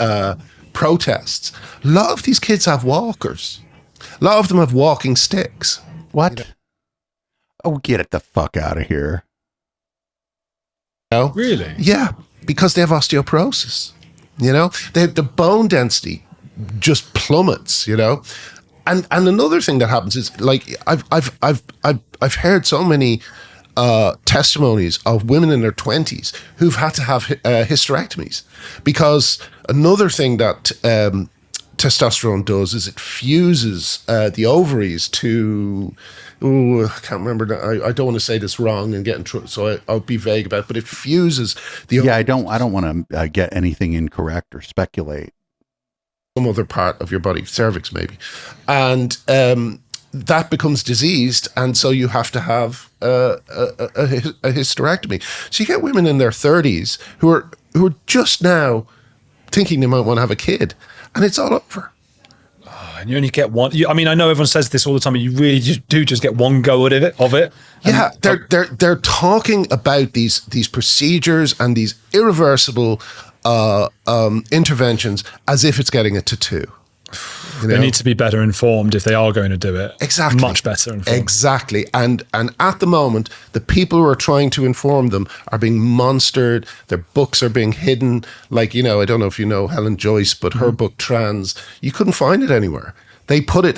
protests. A lot of these kids have walkers. A lot of them have walking sticks. What? Oh, get it the fuck out of here. You know? Really? Yeah, because they have osteoporosis. You know, the bone density just plummets. You know, and another thing that happens is like I've heard so many testimonies of women in their 20s who've had to have hysterectomies, because another thing that testosterone does is it fuses the ovaries to. Oh, I can't remember. I don't want to say this wrong and get in trouble, so I'll be vague about it. But it fuses the Yeah, I don't want to get anything incorrect or speculate. some other part of your body, cervix maybe, and that becomes diseased, and so you have to have a hysterectomy. So you get women in their 30s who are just now thinking they might want to have a kid, and it's all over. And you only get one. I mean, I know everyone says this all the time, but you really do just get one go at it. Yeah, they're talking about these procedures and these irreversible interventions as if it's getting a tattoo. You know? They need to be better informed if they are going to do it. Exactly. Much better informed. Exactly. And at the moment, the people who are trying to inform them are being monstered. Their books are being hidden. Like, you know, I don't know if you know Helen Joyce, but her book Trans, you couldn't find it anywhere. They put it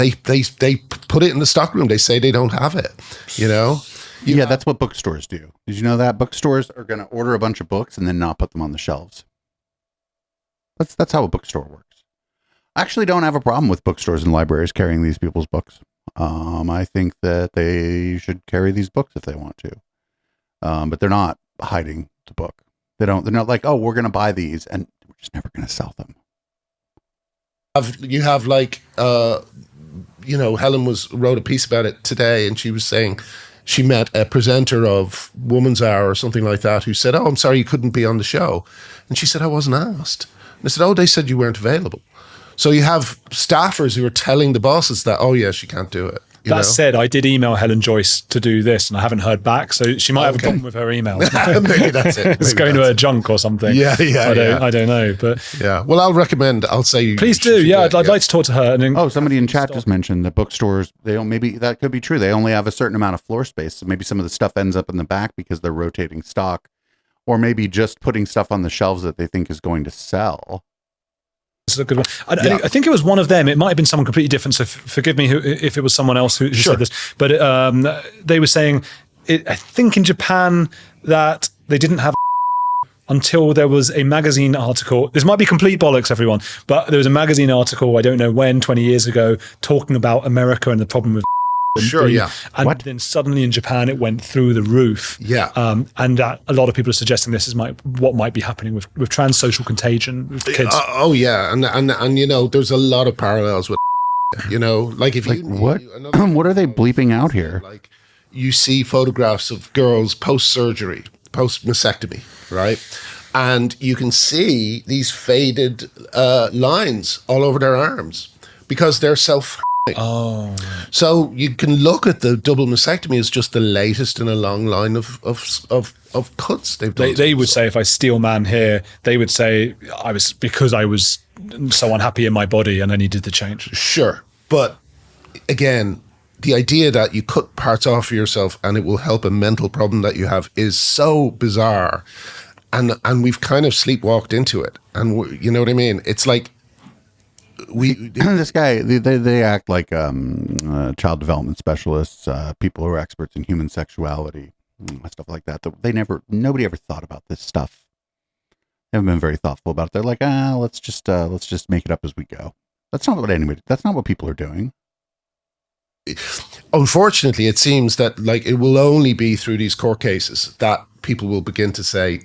put it in the stockroom. They say they don't have it, you know? Yeah, that's what bookstores do. Did you know that? Bookstores are going to order a bunch of books and then not put them on the shelves. That's how a bookstore works. I actually don't have a problem with bookstores and libraries carrying these people's books. I think that they should carry these books if they want to. But they're not hiding the book. They're not like, oh, we're going to buy these and we're just never going to sell them. You have like, you know, Helen wrote a piece about it today, and she was saying she met a presenter of Woman's Hour or something like that who said, oh, I'm sorry you couldn't be on the show. And she said, I wasn't asked. And I said, oh, they said you weren't available. So you have staffers who are telling the bosses that, oh, yes, you can't do it. That said, I did email Helen Joyce to do this, and I haven't heard back. So she might have a problem with her email. Maybe that's it. It's going to her junk or something. Yeah. I don't know, but yeah. Well, I'll say. Please do. Yeah, I'd like to talk to her. And then somebody in chat just mentioned that bookstores, maybe that could be true. They only have a certain amount of floor space. So maybe some of the stuff ends up in the back because they're rotating stock, or maybe just putting stuff on the shelves that they think is going to sell. a good one. I think it was one of them. It might have been someone completely different. So forgive me if it was someone else who said this. But they were saying, I think in Japan that they didn't have until there was a magazine article. This might be complete bollocks, everyone, but there was a magazine article, I don't know when, 20 years ago, talking about America and the problem with and then suddenly in Japan it went through the roof. And a lot of people are suggesting this is what might be happening with trans social contagion with kids. And you know, there's a lot of parallels with, you know, like if you what what are they bleeping out here? Like you see photographs of girls post-surgery, post-mastectomy, right? And you can see these faded lines all over their arms because they're so you can look at the double mastectomy as just the latest in a long line of cuts they've done. They would say, if I steal man here, they would say I was so unhappy in my body and I needed the change. Sure. But again, the idea that you cut parts off of yourself and it will help a mental problem that you have is so bizarre. And we've kind of sleepwalked into it. And you know what I mean? It's like, this guy, they act like child development specialists, people who are experts in human sexuality, stuff like that. Nobody ever thought about this stuff. They haven't been very thoughtful about it. They're like, let's just make it up as we go. That's not what people are doing. Unfortunately, it seems that like it will only be through these court cases that people will begin to say,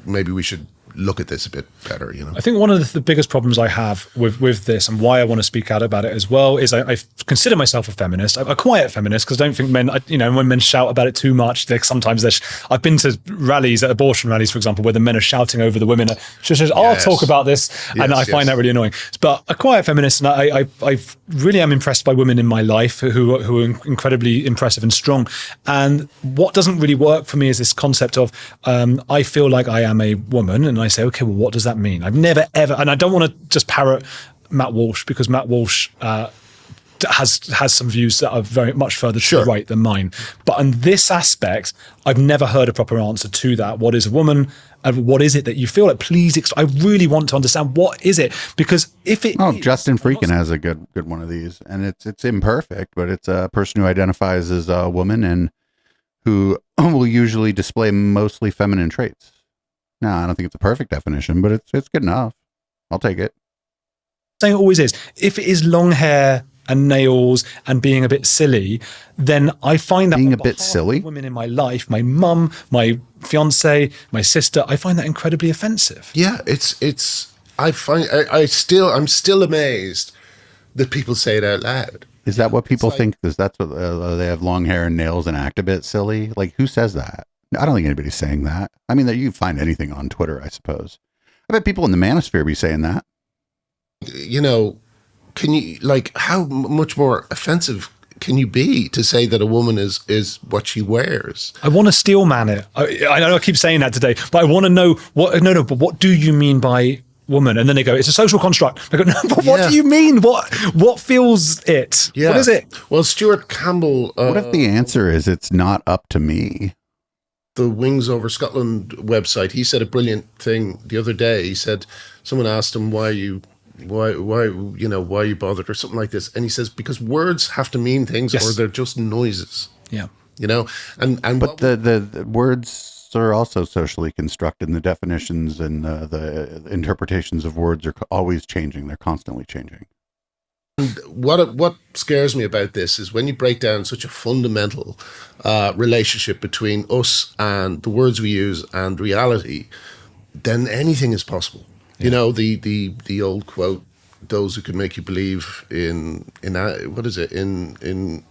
maybe we should look at this a bit better, you know. I think one of the biggest problems I have with this, and why I want to speak out about it as well, is I consider myself a feminist, a quiet feminist, because I don't think men, when men shout about it too much, sometimes I've been to rallies, at abortion rallies, for example, where the men are shouting over the women. I'll talk about this, and I find that really annoying. But a quiet feminist, and I really am impressed by women in my life who are incredibly impressive and strong. And what doesn't really work for me is this concept of I feel like I am a woman, and I say, okay, well, what does that mean? I've never ever, and I don't want to just parrot Matt Walsh, because Matt Walsh has some views that are very much further to the right than mine. But on this aspect, I've never heard a proper answer to that. What is a woman? And what is it that you feel like? Please, I really want to understand, what is it? Because if it Justin Freakin has a good one of these, and it's imperfect, but it's a person who identifies as a woman and who will usually display mostly feminine traits. No, I don't think it's a perfect definition, but it's good enough. I'll take it. Saying it always is. If it is long hair and nails and being a bit silly, then I find that being a bit silly. Women in my life, my mum, my fiance, my sister, I find that incredibly offensive. Yeah, I'm still amazed that people say it out loud. Is that what people think? That's what they have long hair and nails and act a bit silly? Like, who says that? I don't think anybody's saying that. I mean, that you find anything on Twitter, I suppose. I bet people in the manosphere be saying that. You know, can you, like, how much more offensive can you be to say that a woman is what she wears? I want to steel man it. I know I keep saying that today, but I want to know but what do you mean by woman? And then they go, it's a social construct. I go, no, but what do you mean? What feels it? Yeah. What is it? Well, Stuart Campbell. What if the answer is it's not up to me? The Wings Over Scotland website, he said a brilliant thing the other day. He said, someone asked him, why you bothered, or something like this, and he says, because words have to mean things, or they're just noises. Yeah, you know, and but the words are also socially constructed, and the definitions and the interpretations of words are always changing. They're constantly changing. And what scares me about this is when you break down such a fundamental relationship between us and the words we use and reality, then anything is possible. Yeah. You know, the old quote, "Those who can make you believe in what is it in."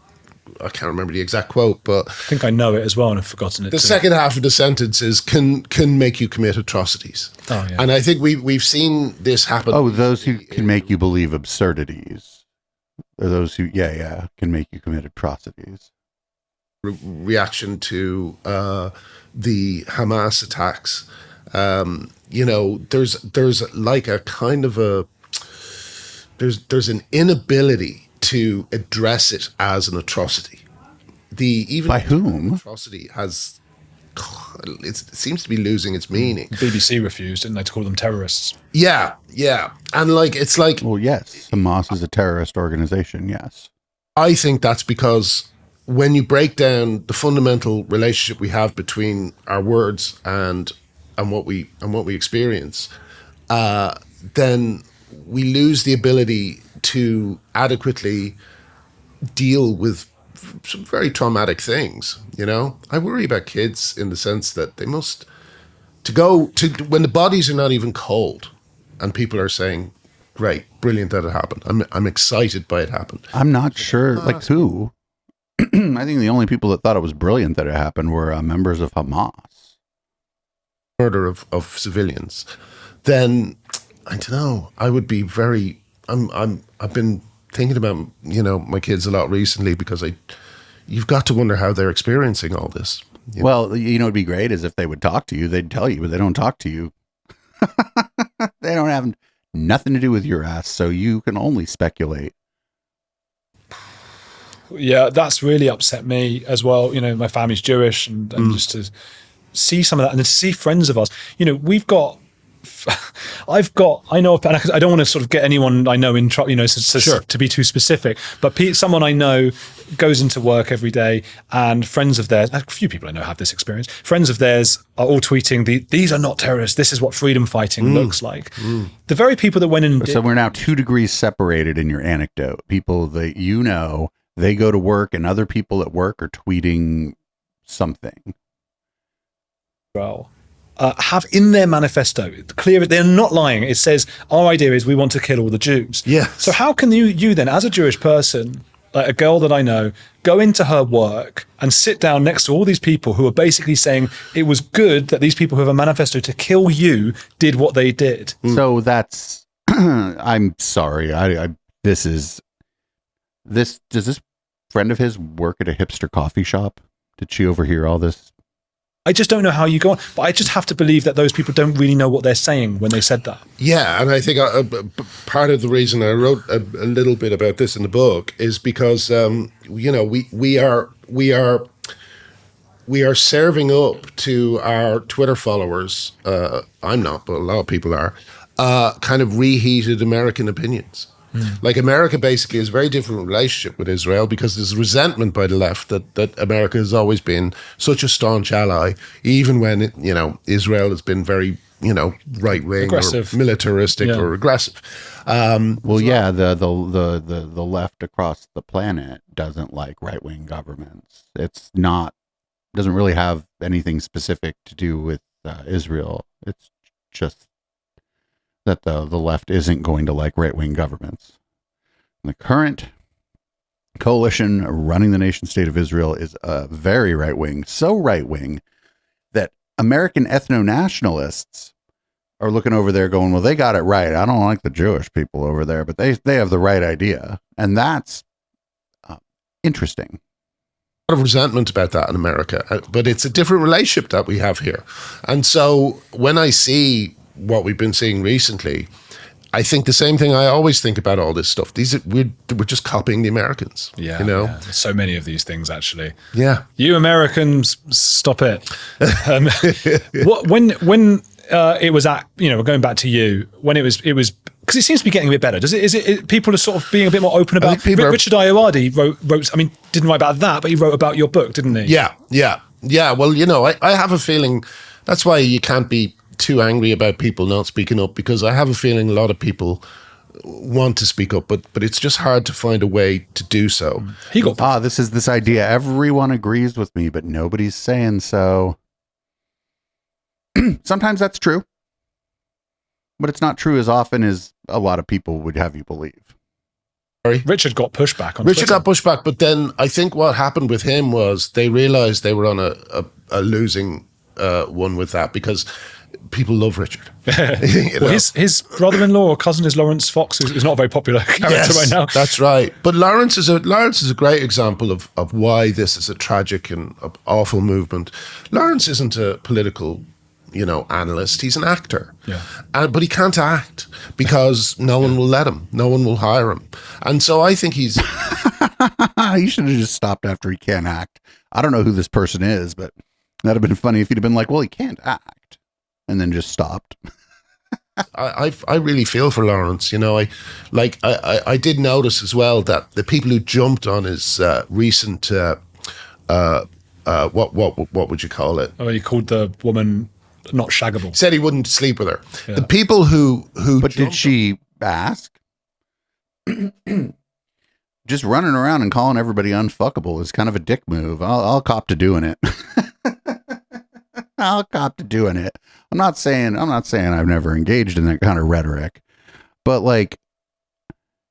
I can't remember the exact quote, but I think I know it as well, and I've forgotten it. The second half of the sentence is can make you commit atrocities. Oh, yeah. And I think we've seen this happen. Oh, those who can make you believe absurdities. Or those who, can make you commit atrocities. Reaction to the Hamas attacks, you know, there's like a kind of there's an inability to address it as an atrocity. By whom? Atrocity it seems to be losing its meaning. The BBC refused, didn't they, to call them terrorists? Yeah. And it's like... Well, yes, Hamas is a terrorist organization, yes. I think that's because when you break down the fundamental relationship we have between our words and what we experience, then we lose the ability to adequately deal with some very traumatic things. You know, I worry about kids in the sense that they must when the bodies are not even cold and people are saying, great, brilliant that it happened. I'm excited by it happened. I'm not sure, like who? I think the only people that thought it was brilliant that it happened were members of Hamas. Murder of civilians. Then I don't know. I would be very. I've been thinking about, you know, my kids a lot recently because you've got to wonder how they're experiencing all this. Well, you know, it'd be great is if they would talk to you, they'd tell you, but they don't talk to you. They don't have nothing to do with your ass, so you can only speculate. Yeah, that's really upset me as well. You know, my family's Jewish, and just to see some of that, and to see friends of ours. You know, I know, and I don't want to sort of get anyone I know in trouble, you know, to be too specific, but someone I know goes into work every day, and friends of theirs, a few people I know have this experience, friends of theirs are all tweeting, these are not terrorists, this is what freedom fighting looks like. The very people that went in... So we're now 2 degrees separated in your anecdote. People that you know, they go to work, and other people at work are tweeting something. Well, have in their manifesto, clear, they're not lying. It says, our idea is we want to kill all the Jews. Yes. So how can you then, as a Jewish person, like a girl that I know, go into her work and sit down next to all these people who are basically saying it was good that these people who have a manifesto to kill you did what they did? So that's, I'm sorry. Does this friend of his work at a hipster coffee shop? Did she overhear all this? I just don't know how you go on, but I just have to believe that those people don't really know what they're saying when they said that. Yeah, and I think part of the reason I wrote a little bit about this in the book is because we are serving up to our Twitter followers. I'm not, but a lot of people are. Kind of reheated American opinions. Like America basically has a very different relationship with Israel because there's resentment by the left that America has always been such a staunch ally, even when Israel has been very right wing or militaristic or aggressive. The left across the planet doesn't like right wing governments. Doesn't really have anything specific to do with Israel. It's just that the left isn't going to like right-wing governments. The current coalition running the nation state of Israel is very right-wing, so right-wing that American ethno-nationalists are looking over there going, well, they got it right. I don't like the Jewish people over there, but they have the right idea. And that's interesting. A lot of resentment about that in America, but it's a different relationship that we have here. And so when I see what we've been seeing recently, I think the same thing I always think about all this stuff. We're just copying the Americans. Yeah, There's so many of these things, actually. Yeah, you Americans, stop it. When it was at, going back to you, when it was because it seems to be getting a bit better. Is it people are sort of being a bit more open about? Richard Ayoade wrote. I mean, didn't write about that, but he wrote about your book, didn't he? Yeah. Well, I have a feeling that's why you can't be too angry about people not speaking up, because I have a feeling a lot of people want to speak up, but it's just hard to find a way to do so. This is this idea. Everyone agrees with me, but nobody's saying so. Sometimes that's true, but it's not true as often as a lot of people would have you believe. Richard got pushback on Richard Twitter. got pushback, but then I think what happened with him was they realized they were on a losing one with that, because people love Richard. Well, his brother-in-law or cousin is Lawrence Fox, who's not a very popular character right now. That's right. But Lawrence is a great example of why this is a tragic and awful movement. Lawrence isn't a political analyst. He's an actor. Yeah. But he can't act because no one will let him. No one will hire him. And so I think he's... He should have just stopped after he can't act. I don't know who this person is, but that'd have been funny if he'd have been like, well, he can't act, and then just stopped. I really feel for Lawrence. I did notice as well that the people who jumped on his recent what would you call it? Oh, he called the woman not shaggable. Said he wouldn't sleep with her. Yeah. The people who But did she ask? Just running around and calling everybody unfuckable is kind of a dick move. I'll cop to doing it. I'll cop to doing it. I'm not saying I've never engaged in that kind of rhetoric, but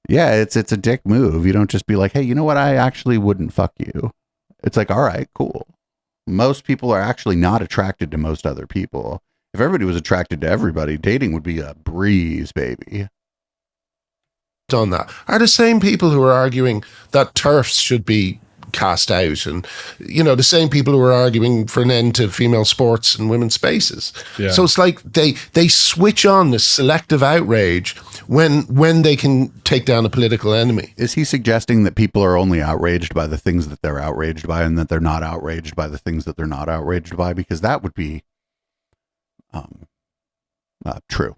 yeah, it's a dick move. You don't just be like, hey, you know what? I actually wouldn't fuck you. It's like, all right, cool. Most people are actually not attracted to most other people. If everybody was attracted to everybody, dating would be a breeze, baby. on that are the same people who are arguing that TERFs should be cast out, and the same people who are arguing for an end to female sports and women's spaces. Yeah. So it's like they switch on this selective outrage when they can take down a political enemy. Is he suggesting that people are only outraged by the things that they're outraged by, and that they're not outraged by the things that they're not outraged by? Because that would be true.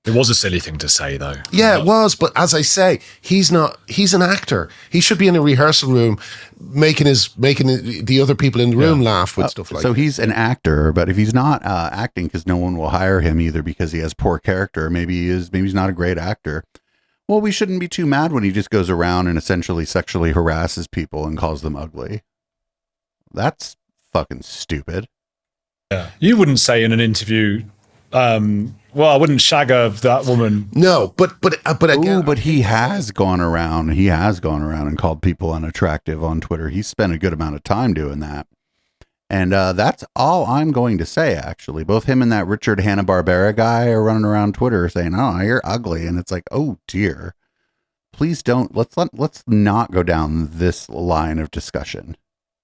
It was a silly thing to say, though. Yeah, it was. But as I say, he's an actor. He should be in a rehearsal room making the other people in the room laugh with stuff like that. So he's an actor, but if he's not acting because no one will hire him, either because he has poor character, maybe he's not a great actor. Well, we shouldn't be too mad when he just goes around and essentially sexually harasses people and calls them ugly. That's fucking stupid. Yeah. You wouldn't say in an interview, well, I wouldn't shag that woman. No, but again, Ooh, but he has gone around. He has gone around and called people unattractive on Twitter. He's spent a good amount of time doing that. And that's all I'm going to say, actually. Both him and that Richard Hanna-Barbera guy are running around Twitter saying, "Oh, you're ugly." And it's like, oh, dear. Please don't. Let's not go down this line of discussion.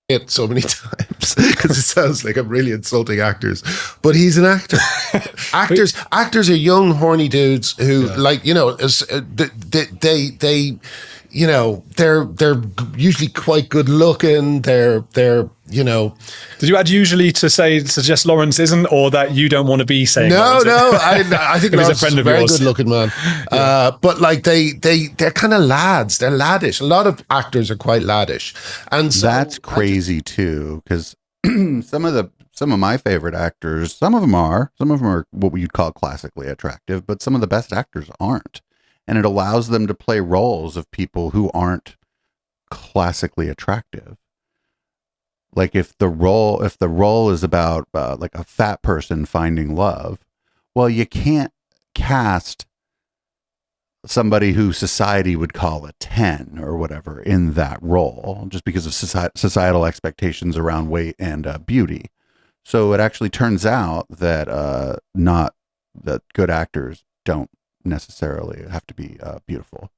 It so many times because it sounds like I'm really insulting actors, but he's an actor. Actors are young, horny dudes who they they're usually quite good looking. They're Did you add usually to suggest Lawrence isn't, or that you don't want to be saying? No, Lawrence I think Lawrence is a very good looking man. But like they're kind of lads. They're laddish. A lot of actors are quite laddish, and so that's crazy too. Because some of my favorite actors, some of them are what you'd call classically attractive, but some of the best actors aren't. And it allows them to play roles of people who aren't classically attractive. Like if the role is about like a fat person finding love, well, you can't cast somebody who society would call a 10 or whatever in that role just because of societal expectations around weight and beauty. So it actually turns out that that good actors don't necessarily have to be beautiful.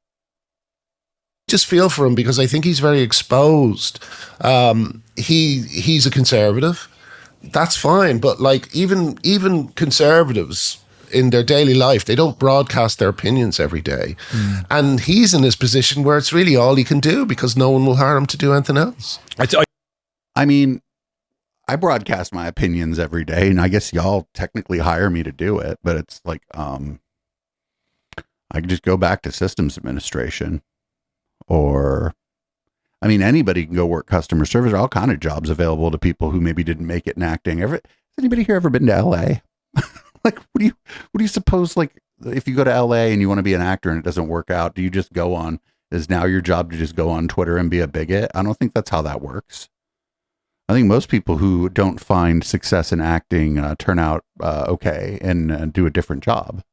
Just feel for him because I think he's very exposed. He's a conservative. That's fine, but like even conservatives in their daily life, they don't broadcast their opinions every day. And he's in this position where it's really all he can do because no one will hire him to do anything else. I mean, I broadcast my opinions every day, and I guess y'all technically hire me to do it, but it's like I could just go back to systems administration, or, I mean, anybody can go work customer service. All kind of jobs available to people who maybe didn't make it in acting. Has anybody here ever been to LA? Like, what do you suppose? Like, if you go to LA and you want to be an actor and it doesn't work out, do you just go on? Is now your job to just go on Twitter and be a bigot? I don't think that's how that works. I think most people who don't find success in acting turn out okay and do a different job.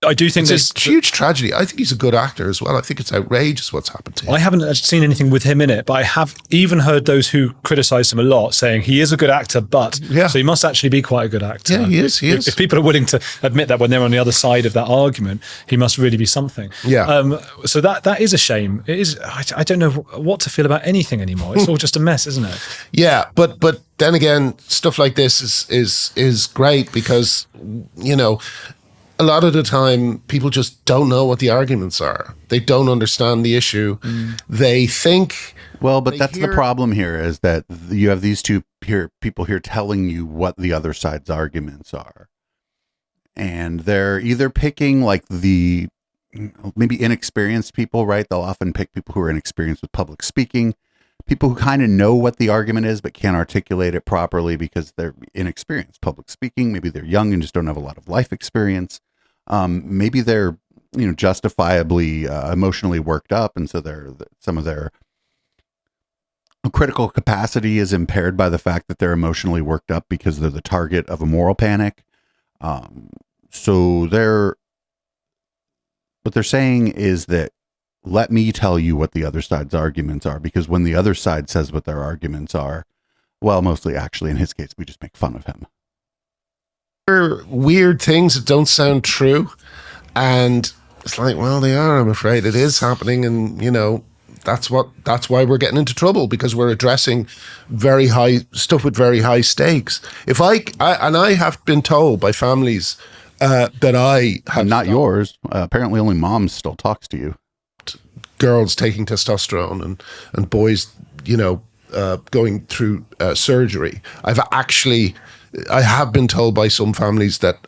I do think it's a huge tragedy. I think he's a good actor as well. I think it's outrageous what's happened to him. I haven't seen anything with him in it, but I have even heard those who criticize him a lot saying he is a good actor, but so he must actually be quite a good actor. Yeah, he is. If people are willing to admit that when they're on the other side of that argument, he must really be something. Yeah. So that is a shame. It is. I don't know what to feel about anything anymore. It's all just a mess, isn't it? Yeah, but then again, stuff like this is great because a lot of the time, people just don't know what the arguments are. They don't understand the issue. They think... Well, but that's the problem here, is that you have these people here telling you what the other side's arguments are. And they're either picking like the maybe inexperienced people, right? They'll often pick people who are inexperienced with public speaking, people who kind of know what the argument is but can't articulate it properly because they're inexperienced public speaking. Maybe they're young and just don't have a lot of life experience. Maybe they're justifiably emotionally worked up, and so some of their critical capacity is impaired by the fact that they're emotionally worked up because they're the target of a moral panic. So what they're saying is that, let me tell you what the other side's arguments are, because when the other side says what their arguments are, well, mostly actually in his case, we just make fun of him. Weird things that don't sound true, and it's like, well, they are. I'm afraid it is happening, and that's why we're getting into trouble, because we're addressing very high stuff with very high stakes. If I have been told by families that I have not yours. Apparently, only moms still talks to you. Girls taking testosterone and boys, going through surgery. I have been told by some families that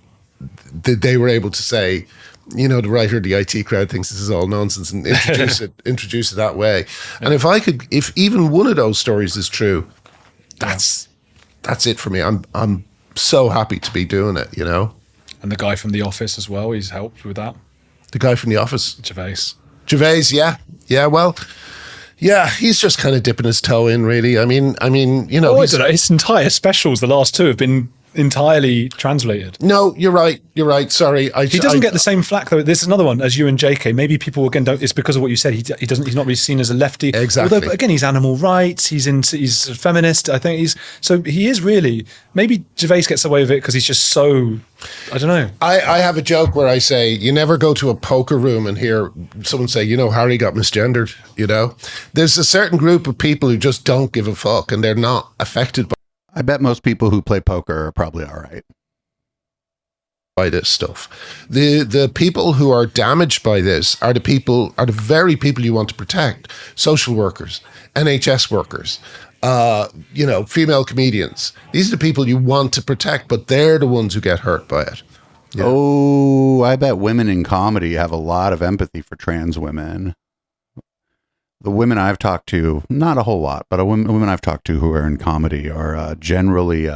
they were able to say, the writer of the IT Crowd thinks this is all nonsense, and introduce it that way. And if even one of those stories is true, that's it for me. I'm so happy to be doing it, And the guy from The Office as well, he's helped with that. The guy from The Office, Gervais, yeah. Well, Yeah, he's just kind of dipping his toe in, really. I mean, you know, Oh, I don't know. His entire specials, the last two, have been entirely translated. no, you're right. You're right. Sorry, He doesn't get the same flack though. This is another one as you and JK. Maybe people again don't. It's because of what you said. He doesn't. He's not really seen as a lefty. Exactly. Although again, he's animal rights. He's a feminist. I think he is really. Maybe Gervais gets away with it because he's just so. I don't know. I have a joke where I say, you never go to a poker room and hear someone say, you know, Harry got misgendered. You know, there's a certain group of people who just don't give a fuck and they're not affected I bet most people who play poker are probably all right. by this stuff. The people who are damaged by this are the very people you want to protect. Social workers, NHS workers, you know, female comedians. These are the people you want to protect, but they're the ones who get hurt by it. Yeah. Oh, I bet women in comedy have a lot of empathy for trans women. The women I've talked to, not a whole lot, but women I've talked to who are in comedy are generally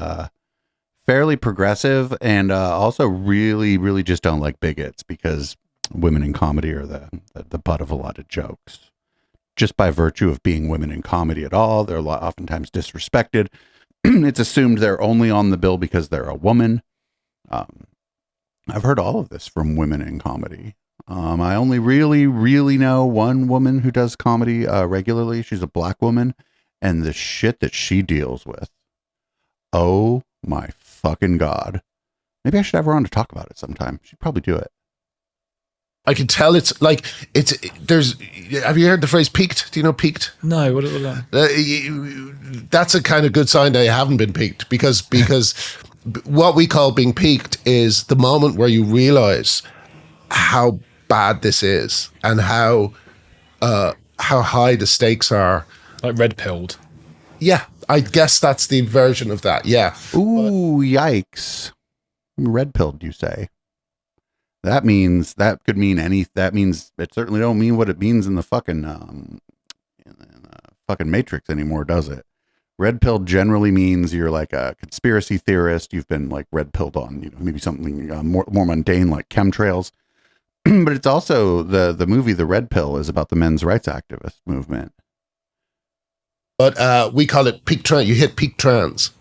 fairly progressive and also really, really just don't like bigots because women in comedy are the butt of a lot of jokes. Just by virtue of being women in comedy at all, they're oftentimes disrespected. It's assumed they're only on the bill because they're a woman. I've heard all of this from women in comedy. I only really know one woman who does comedy regularly. She's a black woman, and the shit that she deals with. Oh my fucking God. Maybe I should have her on to talk about it sometime. She'd probably do it. I can tell there's, have you heard the phrase peaked? Do you know peaked? No, what was that? That's a kind of good sign that you haven't been peaked because what we call being peaked is the moment where you realize how bad this is and how high the stakes are. Like red pilled. Yeah, I guess that's the version of that. Yeah. Ooh, yikes. Red pilled, you say? That means it certainly don't mean what it means in the fucking fucking Matrix anymore, does it? Red pilled generally means you're like a conspiracy theorist. You've been like red pilled on, you know, maybe something more mundane like chemtrails. But it's also the movie The Red Pill is about the men's rights activist movement. But we call it peak trans. You hit peak trans.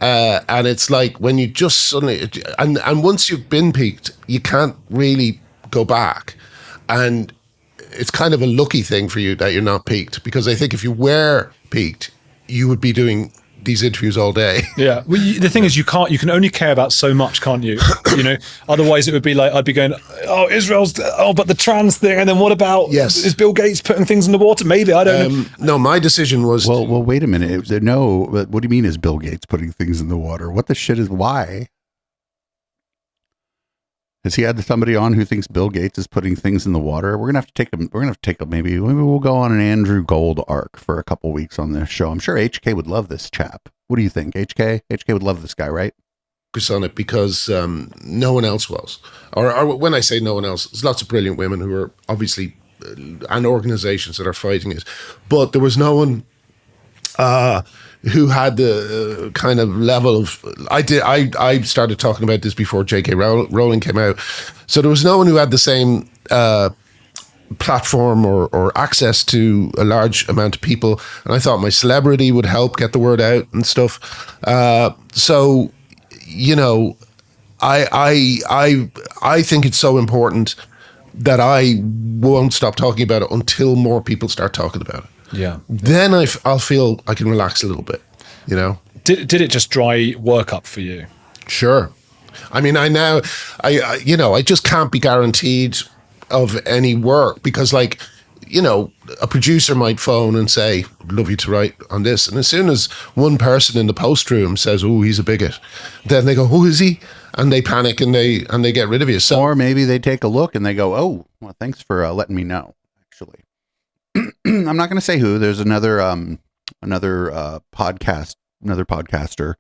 And it's like when you just suddenly, and once you've been peaked, you can't really go back. And it's kind of a lucky thing for you that you're not peaked, because I think if you were peaked, you would be doing these interviews all day. Yeah. Well, the thing is, you can only care about so much, can't you? You know, otherwise it would be like, I'd be going, but the trans thing. And then what about, is Bill Gates putting things in the water? Maybe, I don't know. No, my decision was. Well, wait a minute. No, what do you mean is Bill Gates putting things in the water? What the shit is, why? Has he had somebody on who thinks Bill Gates is putting things in the water? We're gonna have to take a maybe we'll go on an Andrew Gold arc for a couple weeks on this show. I'm sure HK would love this chap. What do you think, HK? HK would love this guy, right? Focus on it because no one else was, or when I say no one else, there's lots of brilliant women who are obviously and organizations that are fighting it, but there was no one who had the kind of level of. I started talking about this before J.K. Rowling came out, so there was no one who had the same platform or access to a large amount of people, and I thought my celebrity would help get the word out and stuff. So, you know, I think it's so important that I won't stop talking about it until more people start talking about it. Yeah. Then I'll feel I can relax a little bit, you know. Did it just dry work up for you? Sure. I mean, I just can't be guaranteed of any work because, like, you know, a producer might phone and say, love you to write on this. And as soon as one person in the post room says, oh, he's a bigot, then they go, who is he? And they panic and they get rid of you. So, or maybe they take a look and they go, oh, well, thanks for letting me know, actually. I'm not going to say who. There's another podcaster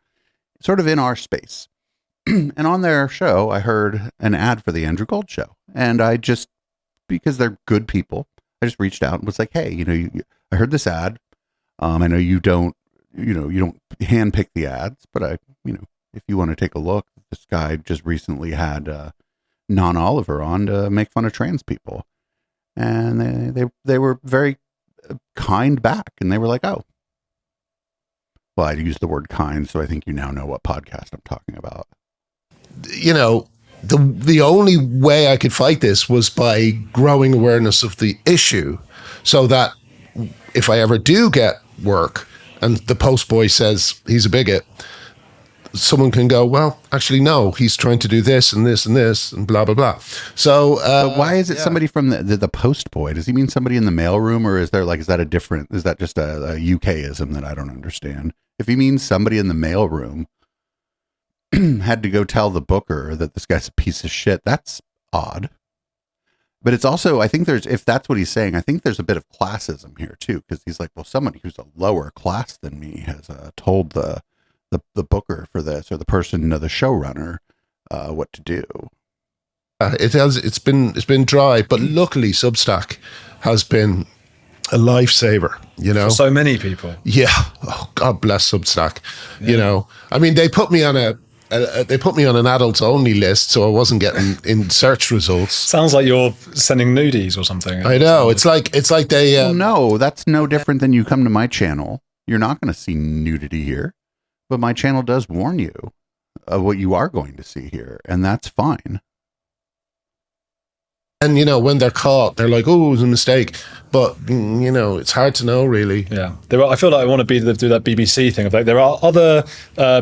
sort of in our space. And on their show, I heard an ad for the Andrew Gold show. And I just, because they're good people, I just reached out and was like, hey, you know, I heard this ad. I know you don't handpick the ads, but if you want to take a look, this guy just recently had Non Oliver on to make fun of trans people. And they were very kind back, and they were like, "Oh." Well, I used the word kind, so I think you now know what podcast I'm talking about. You know, the only way I could fight this was by growing awareness of the issue, so that if I ever do get work and the post boy says he's a bigot, someone can go, well, actually, no, he's trying to do this and this and this and blah, blah, blah. So but why is it somebody from the post boy? Does he mean somebody in the mailroom, or is that just a UKism that I don't understand? If he means somebody in the mailroom had to go tell the booker that this guy's a piece of shit, that's odd. But it's also, I think if that's what he's saying, I think there's a bit of classism here too, because he's like, well, somebody who's a lower class than me has told the booker for this, or the person, the showrunner, what to do. It's been dry, but luckily Substack has been a lifesaver, For so many people. Yeah. Oh, God bless Substack. Yeah. I mean, they put me on an adults only list, so I wasn't getting in search results. Sounds like you're sending nudies or something. I know. It's like they. Well, no, that's no different than you come to my channel. You're not going to see nudity here, but my channel does warn you of what you are going to see here, and that's fine. And, when they're caught, they're like, oh, it was a mistake. But, it's hard to know, really. Yeah. I feel like I want to do that BBC thing of like, there are other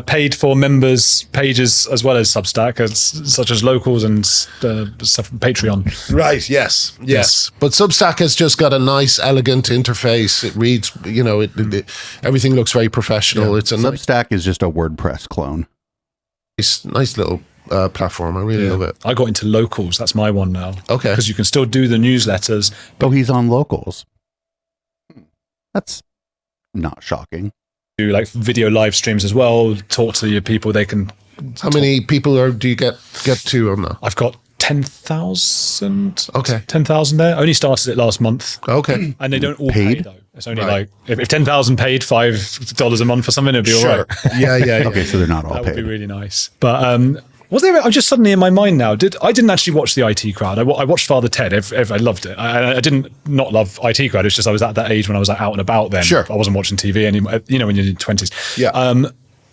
paid for members pages as well as Substack, such as Locals and stuff from Patreon. Right. Yes. But Substack has just got a nice, elegant interface. It reads, everything looks very professional. Yeah. It's a Substack is just a WordPress clone. Nice little platform. I really love it. I got into Locals. That's my one now. Okay. Because you can still do the newsletters. But he's on Locals. That's not shocking. Do like video live streams as well. Talk to your people. They can. How many people do you get to on that? I've got 10,000. Okay. 10,000 there. I only started it last month. Okay. And they don't all pay Paid? though. It's only like if 10,000 paid $5 a month or something, it'd be all right. Yeah. Okay, so they're not all That paid. would be really nice. But was there? I'm just suddenly in my mind now. I didn't actually watch the IT Crowd. I watched Father Ted. I loved it. I didn't not love IT Crowd. It's just I was at that age when I was like, out and about then. Sure. I wasn't watching TV anymore. When you're in your 20s. Yeah.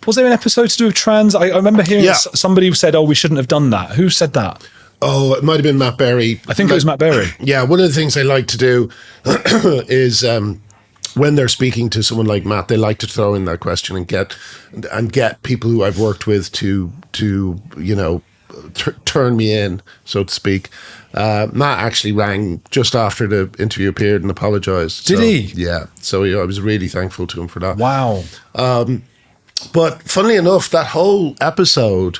Was there an episode to do with trans? I remember hearing somebody who said, "Oh, we shouldn't have done that." Who said that? Oh, it might have been Matt Berry. I think it was Matt Berry. Yeah. One of the things they like to do is when they're speaking to someone like Matt, they like to throw in that question and get people who I've worked with to turn me in, so to speak. Matt actually rang just after the interview appeared and apologized. Did he? Yeah. So I was really thankful to him for that. Wow. But funnily enough, that whole episode,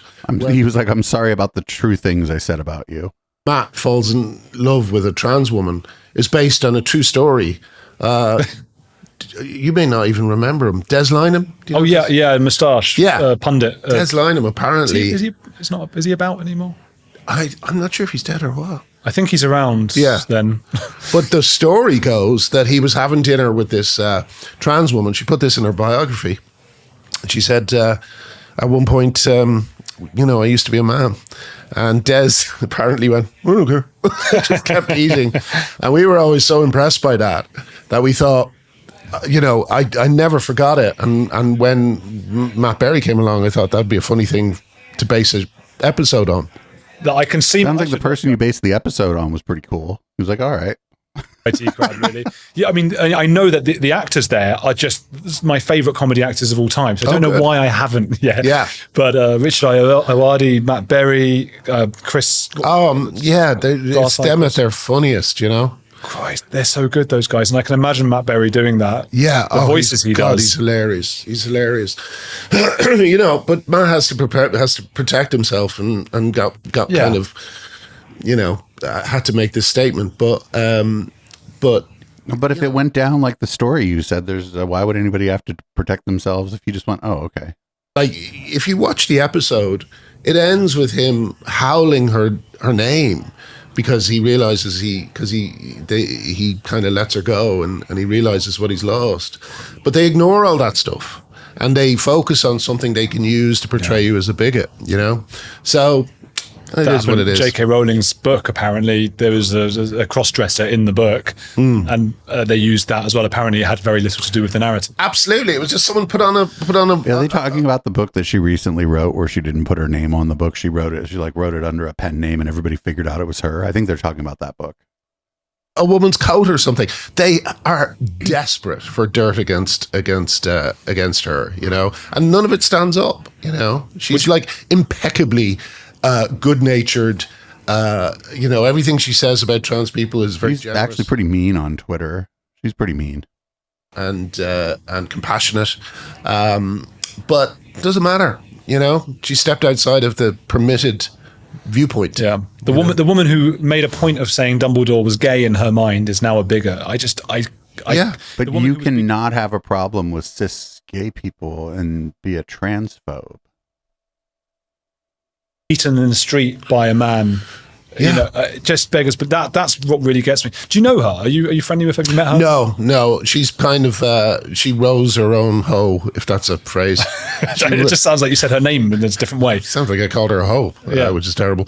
He was like, I'm sorry about the true things I said about you. Matt falls in love with a trans woman, is based on a true story. You may not even remember him. Des Lynam? Do you know Yeah, moustache. Yeah. Pundit. Des Lynam, apparently. Is he about anymore? I'm not sure if he's dead or what. I think he's around then. But the story goes that he was having dinner with this trans woman. She put this in her biography. She said, at one point, I used to be a man. And Des apparently went, I don't care. Just kept eating. And we were always so impressed by that we thought, I never forgot it. And when Matt Berry came along, I thought that'd be a funny thing to base an episode on. That I can see. Sounds like the person you based the episode on was pretty cool. He was like, all right. IT Crowd, really. Yeah, I mean, I know that the actors there are just my favourite comedy actors of all time. So I don't know why I haven't yet. Yeah. But Richard Ayoade, Matt Berry, Chris. It's them at their funniest, Christ, they're so good, those guys. And I can imagine Matt Berry doing that. Yeah. The voices he does. He's hilarious. But Matt has to protect himself and got kind of, had to make this statement. But if it went down like the story you said, there's why would anybody have to protect themselves if you just went, oh, okay. Like, if you watch the episode, it ends with him howling her name because he realizes he kind of lets her go and he realizes what he's lost. But they ignore all that stuff and they focus on something they can use to portray you as a bigot, So It is what it is. J.K. Rowling's book, apparently, there was a cross-dresser in the book, and they used that as well. Apparently, it had very little to do with the narrative. Absolutely, it was just someone put on a. Are they talking about the book that she recently wrote, where she didn't put her name on the book? She wrote it. She wrote it under a pen name, and everybody figured out it was her. I think they're talking about that book. A woman's coat or something. They are desperate for dirt against her, you know, and none of it stands up. You know, she's like impeccably good-natured. You know, everything she says about trans people is very. She's actually pretty mean on Twitter. She's pretty mean and compassionate, but it doesn't matter. You know, she stepped outside of the permitted viewpoint. Yeah, the woman who made a point of saying Dumbledore was gay in her mind is now a bigot. But you cannot have a problem with cis gay people and be a transphobe. Beaten in the street by a man. Yeah. You know, just beggars. But that's what really gets me. Do you know her? Are you friendly with her? Have you met her? No. She's kind of she rose her own hoe, if that's a phrase. It just sounds like you said her name in a different way. Sounds like I called her a hoe, which is terrible.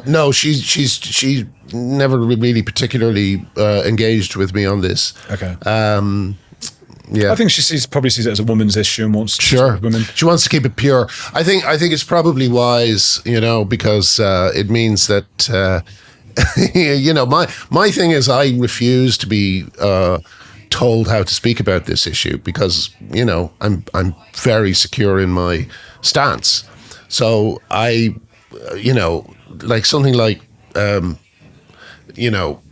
No, she never really particularly engaged with me on this. Okay. Yeah, I think she probably sees it as a woman's issue and wants to sure. women. She wants to keep it pure. I think it's probably wise, you know, because it means that you know, my thing is I refuse to be told how to speak about this issue because, you know, I'm very secure in my stance. So I, you know, like something like you know,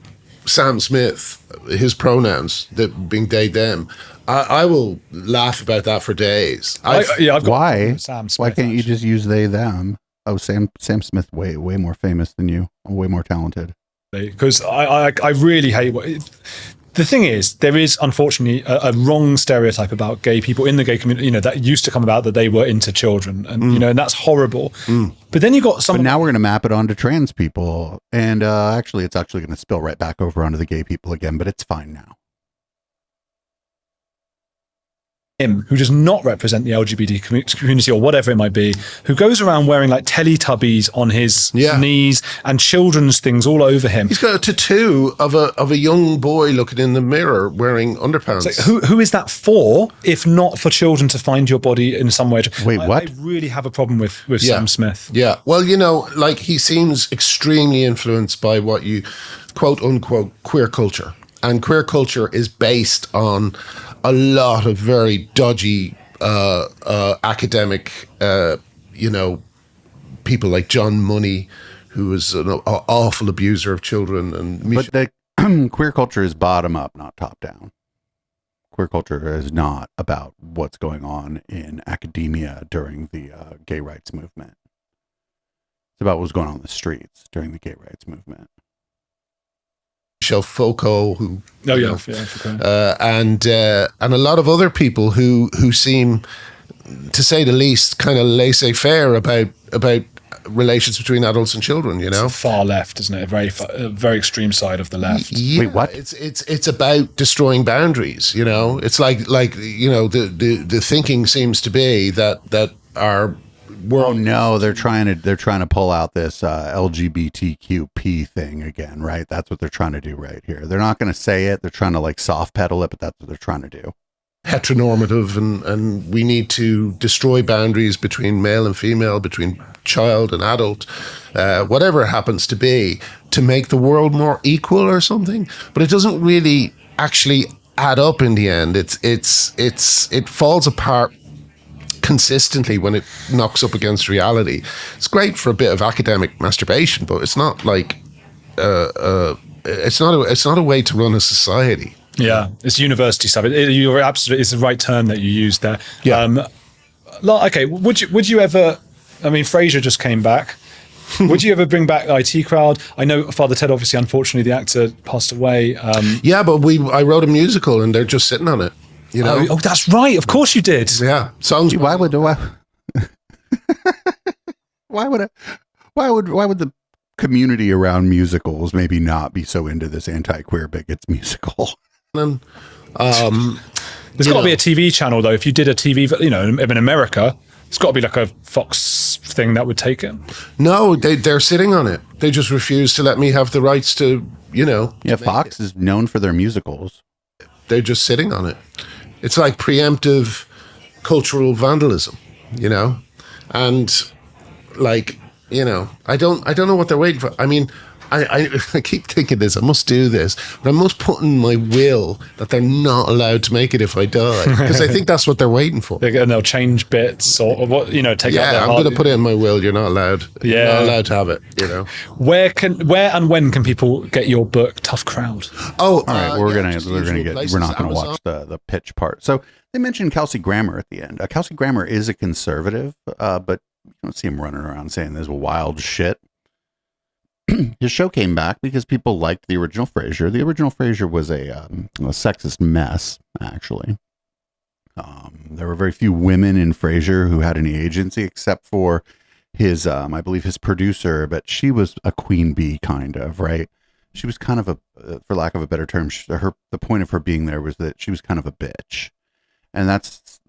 Sam Smith, his pronouns, that being they, them, I will laugh about that for days. Why? Sam Smith, Why can't you just use they, them? Oh, Sam Smith, way more famous than you, way more talented. Because I really hate the thing is, there is unfortunately a wrong stereotype about gay people in the gay community, you know, that used to come about that they were into children, and you know, and that's horrible. But then you got some. But now we're going to map it onto trans people, and actually, it's actually going to spill right back over onto the gay people again. But it's fine now. Him, who does not represent the LGBT community or whatever it might be, who goes around wearing like Teletubbies on his knees and children's things all over him. He's got a tattoo of a young boy looking in the mirror wearing underpants. It's like, who is that for, if not for children to find your body in some way? Wait, what? I really have a problem with Sam Smith. Yeah. Well, you know, like he seems extremely influenced by what you quote unquote queer culture. And queer culture is based on a lot of very dodgy academic, you know, people like John Money, who was an awful abuser of children. But the queer culture is bottom up, not top down. Queer culture is not about what's going on in academia during the gay rights movement. It's about what's going on in the streets during the gay rights movement. Michel Foucault, who Foucault. and a lot of other people who seem, to say the least, kind of laissez-faire about relations between adults and children. You know, it's the far left, isn't it? A very extreme side of the left. Yeah, wait, what? It's about destroying boundaries. You know, it's like you know, the thinking seems to be that our Oh no, they're trying to pull out this LGBTQP thing again, right? That's what they're trying to do right here. They're not going to say it. They're trying to like soft pedal it, but that's what they're trying to do. Heteronormative, and we need to destroy boundaries between male and female, between child and adult, whatever it happens to be, to make the world more equal or something. But it doesn't really actually add up in the end. It falls apart consistently when it knocks up against reality. It's great for a bit of academic masturbation, but it's not like it's not a way to run a society. Yeah, it's university stuff. You're absolutely. It's the right term that you used there. Yeah. Okay. Would you ever? I mean, Frasier just came back. Would you ever bring back IT Crowd? I know Father Ted, obviously, unfortunately, the actor passed away. Yeah, but I wrote a musical, and they're just sitting on it. You know? Oh, that's right. Of course you did. Yeah, songs. Why would the community around musicals maybe not be so into this anti-queer bigots musical? There's got to be a TV channel though. If you did a TV, you know, in America, It's got to be like a Fox thing that would take it. No, they're sitting on it. They just refuse to let me have the rights to, Yeah, Fox is known for their musicals. They're just sitting on it. It's like preemptive cultural vandalism, and like, I don't know what they're waiting for. I mean, I keep thinking this, I must do this, but I must put in my will that they're not allowed to make it if I die, because I think that's what they're waiting for. They'll change bits or what, take out their Yeah, I'm going to put it in my will. You're not allowed. Yeah. You're not allowed to have it, Where and when can people get your book, Tough Crowd? Oh, all right. We're not going to watch the pitch part. So they mentioned Kelsey Grammer at the end. Kelsey Grammer is a conservative, but you don't see him running around saying this wild shit. His show came back because people liked the original Frasier. The original Frasier was a sexist mess, actually. There were very few women in Frasier who had any agency, except for his, I believe, his producer. But she was a queen bee, kind of, right? She was kind of a, for lack of a better term, the point of her being there was that she was kind of a bitch, and that's.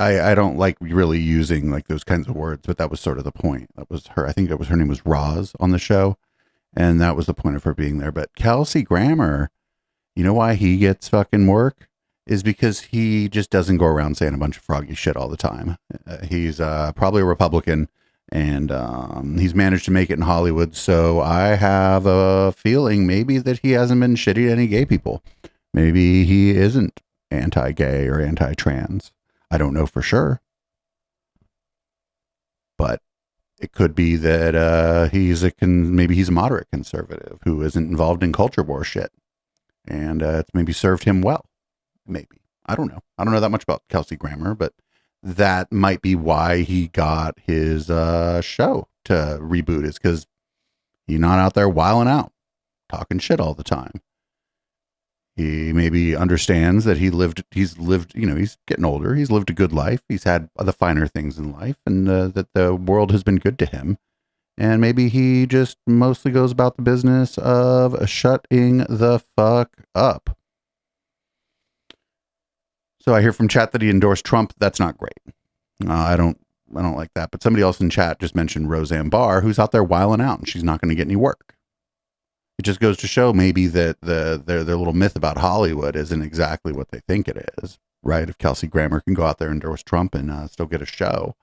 I don't like really using like those kinds of words, but that was sort of the point. That was her. I think her name was Roz on the show, and that was the point of her being there. But Kelsey Grammer, you know why he gets fucking work? Is because he just doesn't go around saying a bunch of froggy shit all the time. He's probably a Republican, and he's managed to make it in Hollywood. So I have a feeling maybe that he hasn't been shitty to any gay people. Maybe he isn't anti-gay or anti-trans. I don't know for sure, but it could be that maybe he's a moderate conservative who isn't involved in culture war shit, and it's maybe served him well. Maybe, I don't know. I don't know that much about Kelsey Grammer, but that might be why he got his show to reboot, is because he's not out there wilding out, talking shit all the time. He maybe understands that he's lived, he's getting older. He's lived a good life. He's had the finer things in life, and that the world has been good to him. And maybe he just mostly goes about the business of shutting the fuck up. So I hear from chat that he endorsed Trump. That's not great. I don't like that. But somebody else in chat just mentioned Roseanne Barr, who's out there wilding out, and she's not going to get any work. It just goes to show maybe that their little myth about Hollywood isn't exactly what they think it is, right? If Kelsey Grammer can go out there and endorse Trump and still get a show,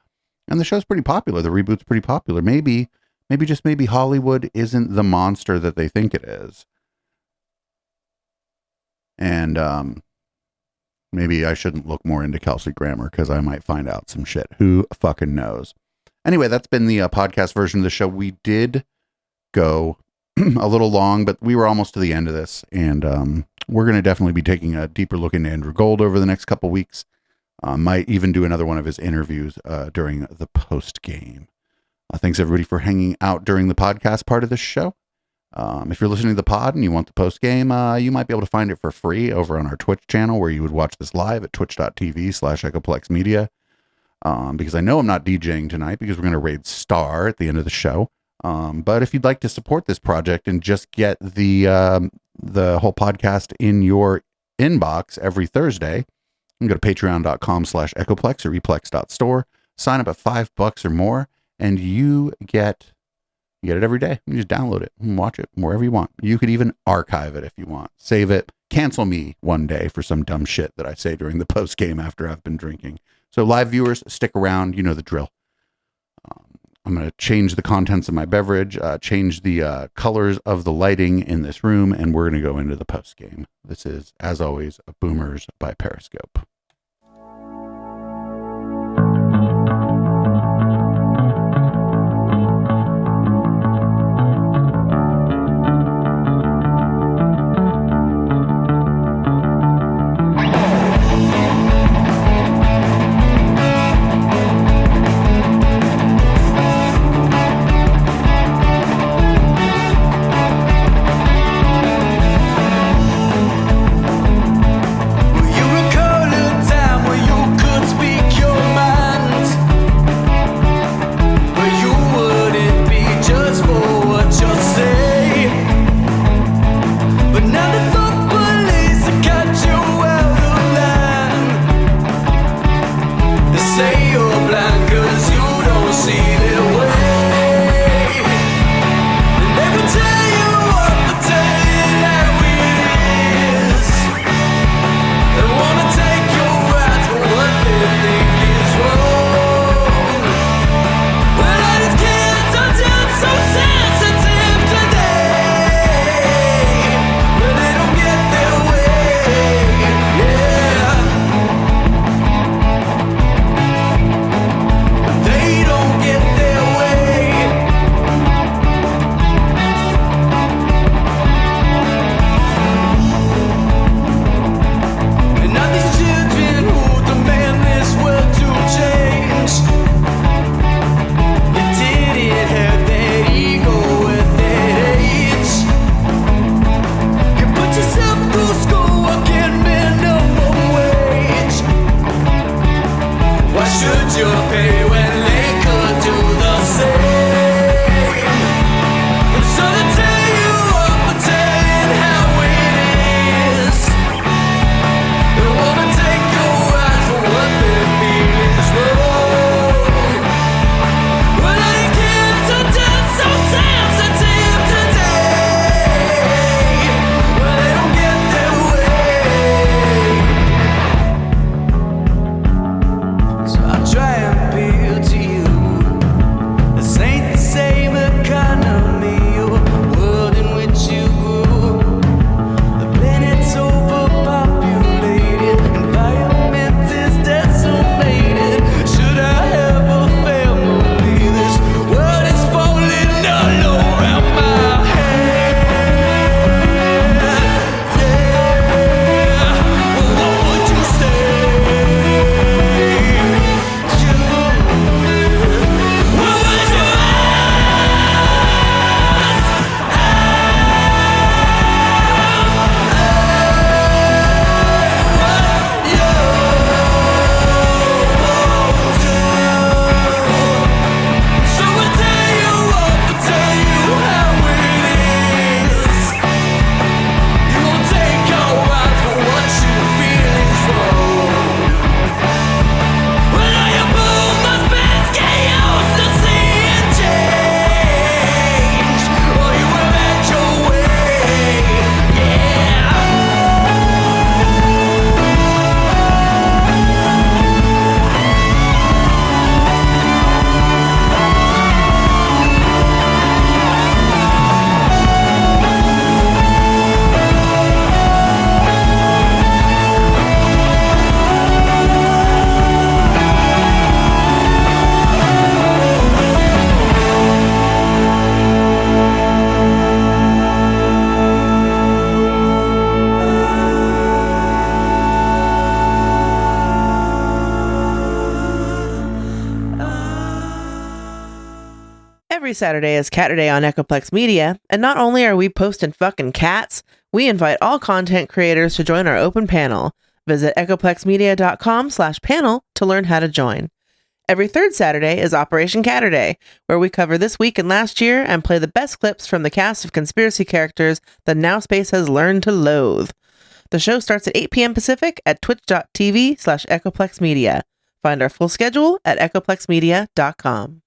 and the show's pretty popular, the reboot's pretty popular. Maybe Hollywood isn't the monster that they think it is, and maybe I shouldn't look more into Kelsey Grammer because I might find out some shit. Who fucking knows? Anyway, that's been the podcast version of the show. We did go a little long, but we were almost to the end of this, and we're going to definitely be taking a deeper look into Andrew Gold over the next couple weeks. Might even do another one of his interviews during the post game. Thanks everybody for hanging out during the podcast part of this show. If you're listening to the pod and you want the post game, you might be able to find it for free over on our Twitch channel, where you would watch this live at twitch.tv/EchoplexMedia. Because I know I'm not DJing tonight, because we're going to raid Star at the end of the show. But if you'd like to support this project and just get the whole podcast in your inbox every Thursday, you can go to patreon.com/echoplex or eplex.store, sign up at $5 or more, and you get it every day. You just download it and watch it wherever you want. You could even archive it if you want. Save it. Cancel me one day for some dumb shit that I say during the post game after I've been drinking. So live viewers, stick around. You know the drill. I'm going to change the contents of my beverage, change the colors of the lighting in this room, and we're going to go into the post game. This is, as always, Boomers by Periscope. You were calling Every Saturday is Catterday on Echoplex Media, and not only are we posting fucking cats, we invite all content creators to join our open panel. Visit echoplexmedia.com/panel to learn how to join. Every third Saturday is Operation Catterday, where we cover this week and last year and play the best clips from the cast of conspiracy characters that Now Space has learned to loathe. The show starts at 8 p.m. Pacific at twitch.tv/echoplexmedia. Find our full schedule at echoplexmedia.com.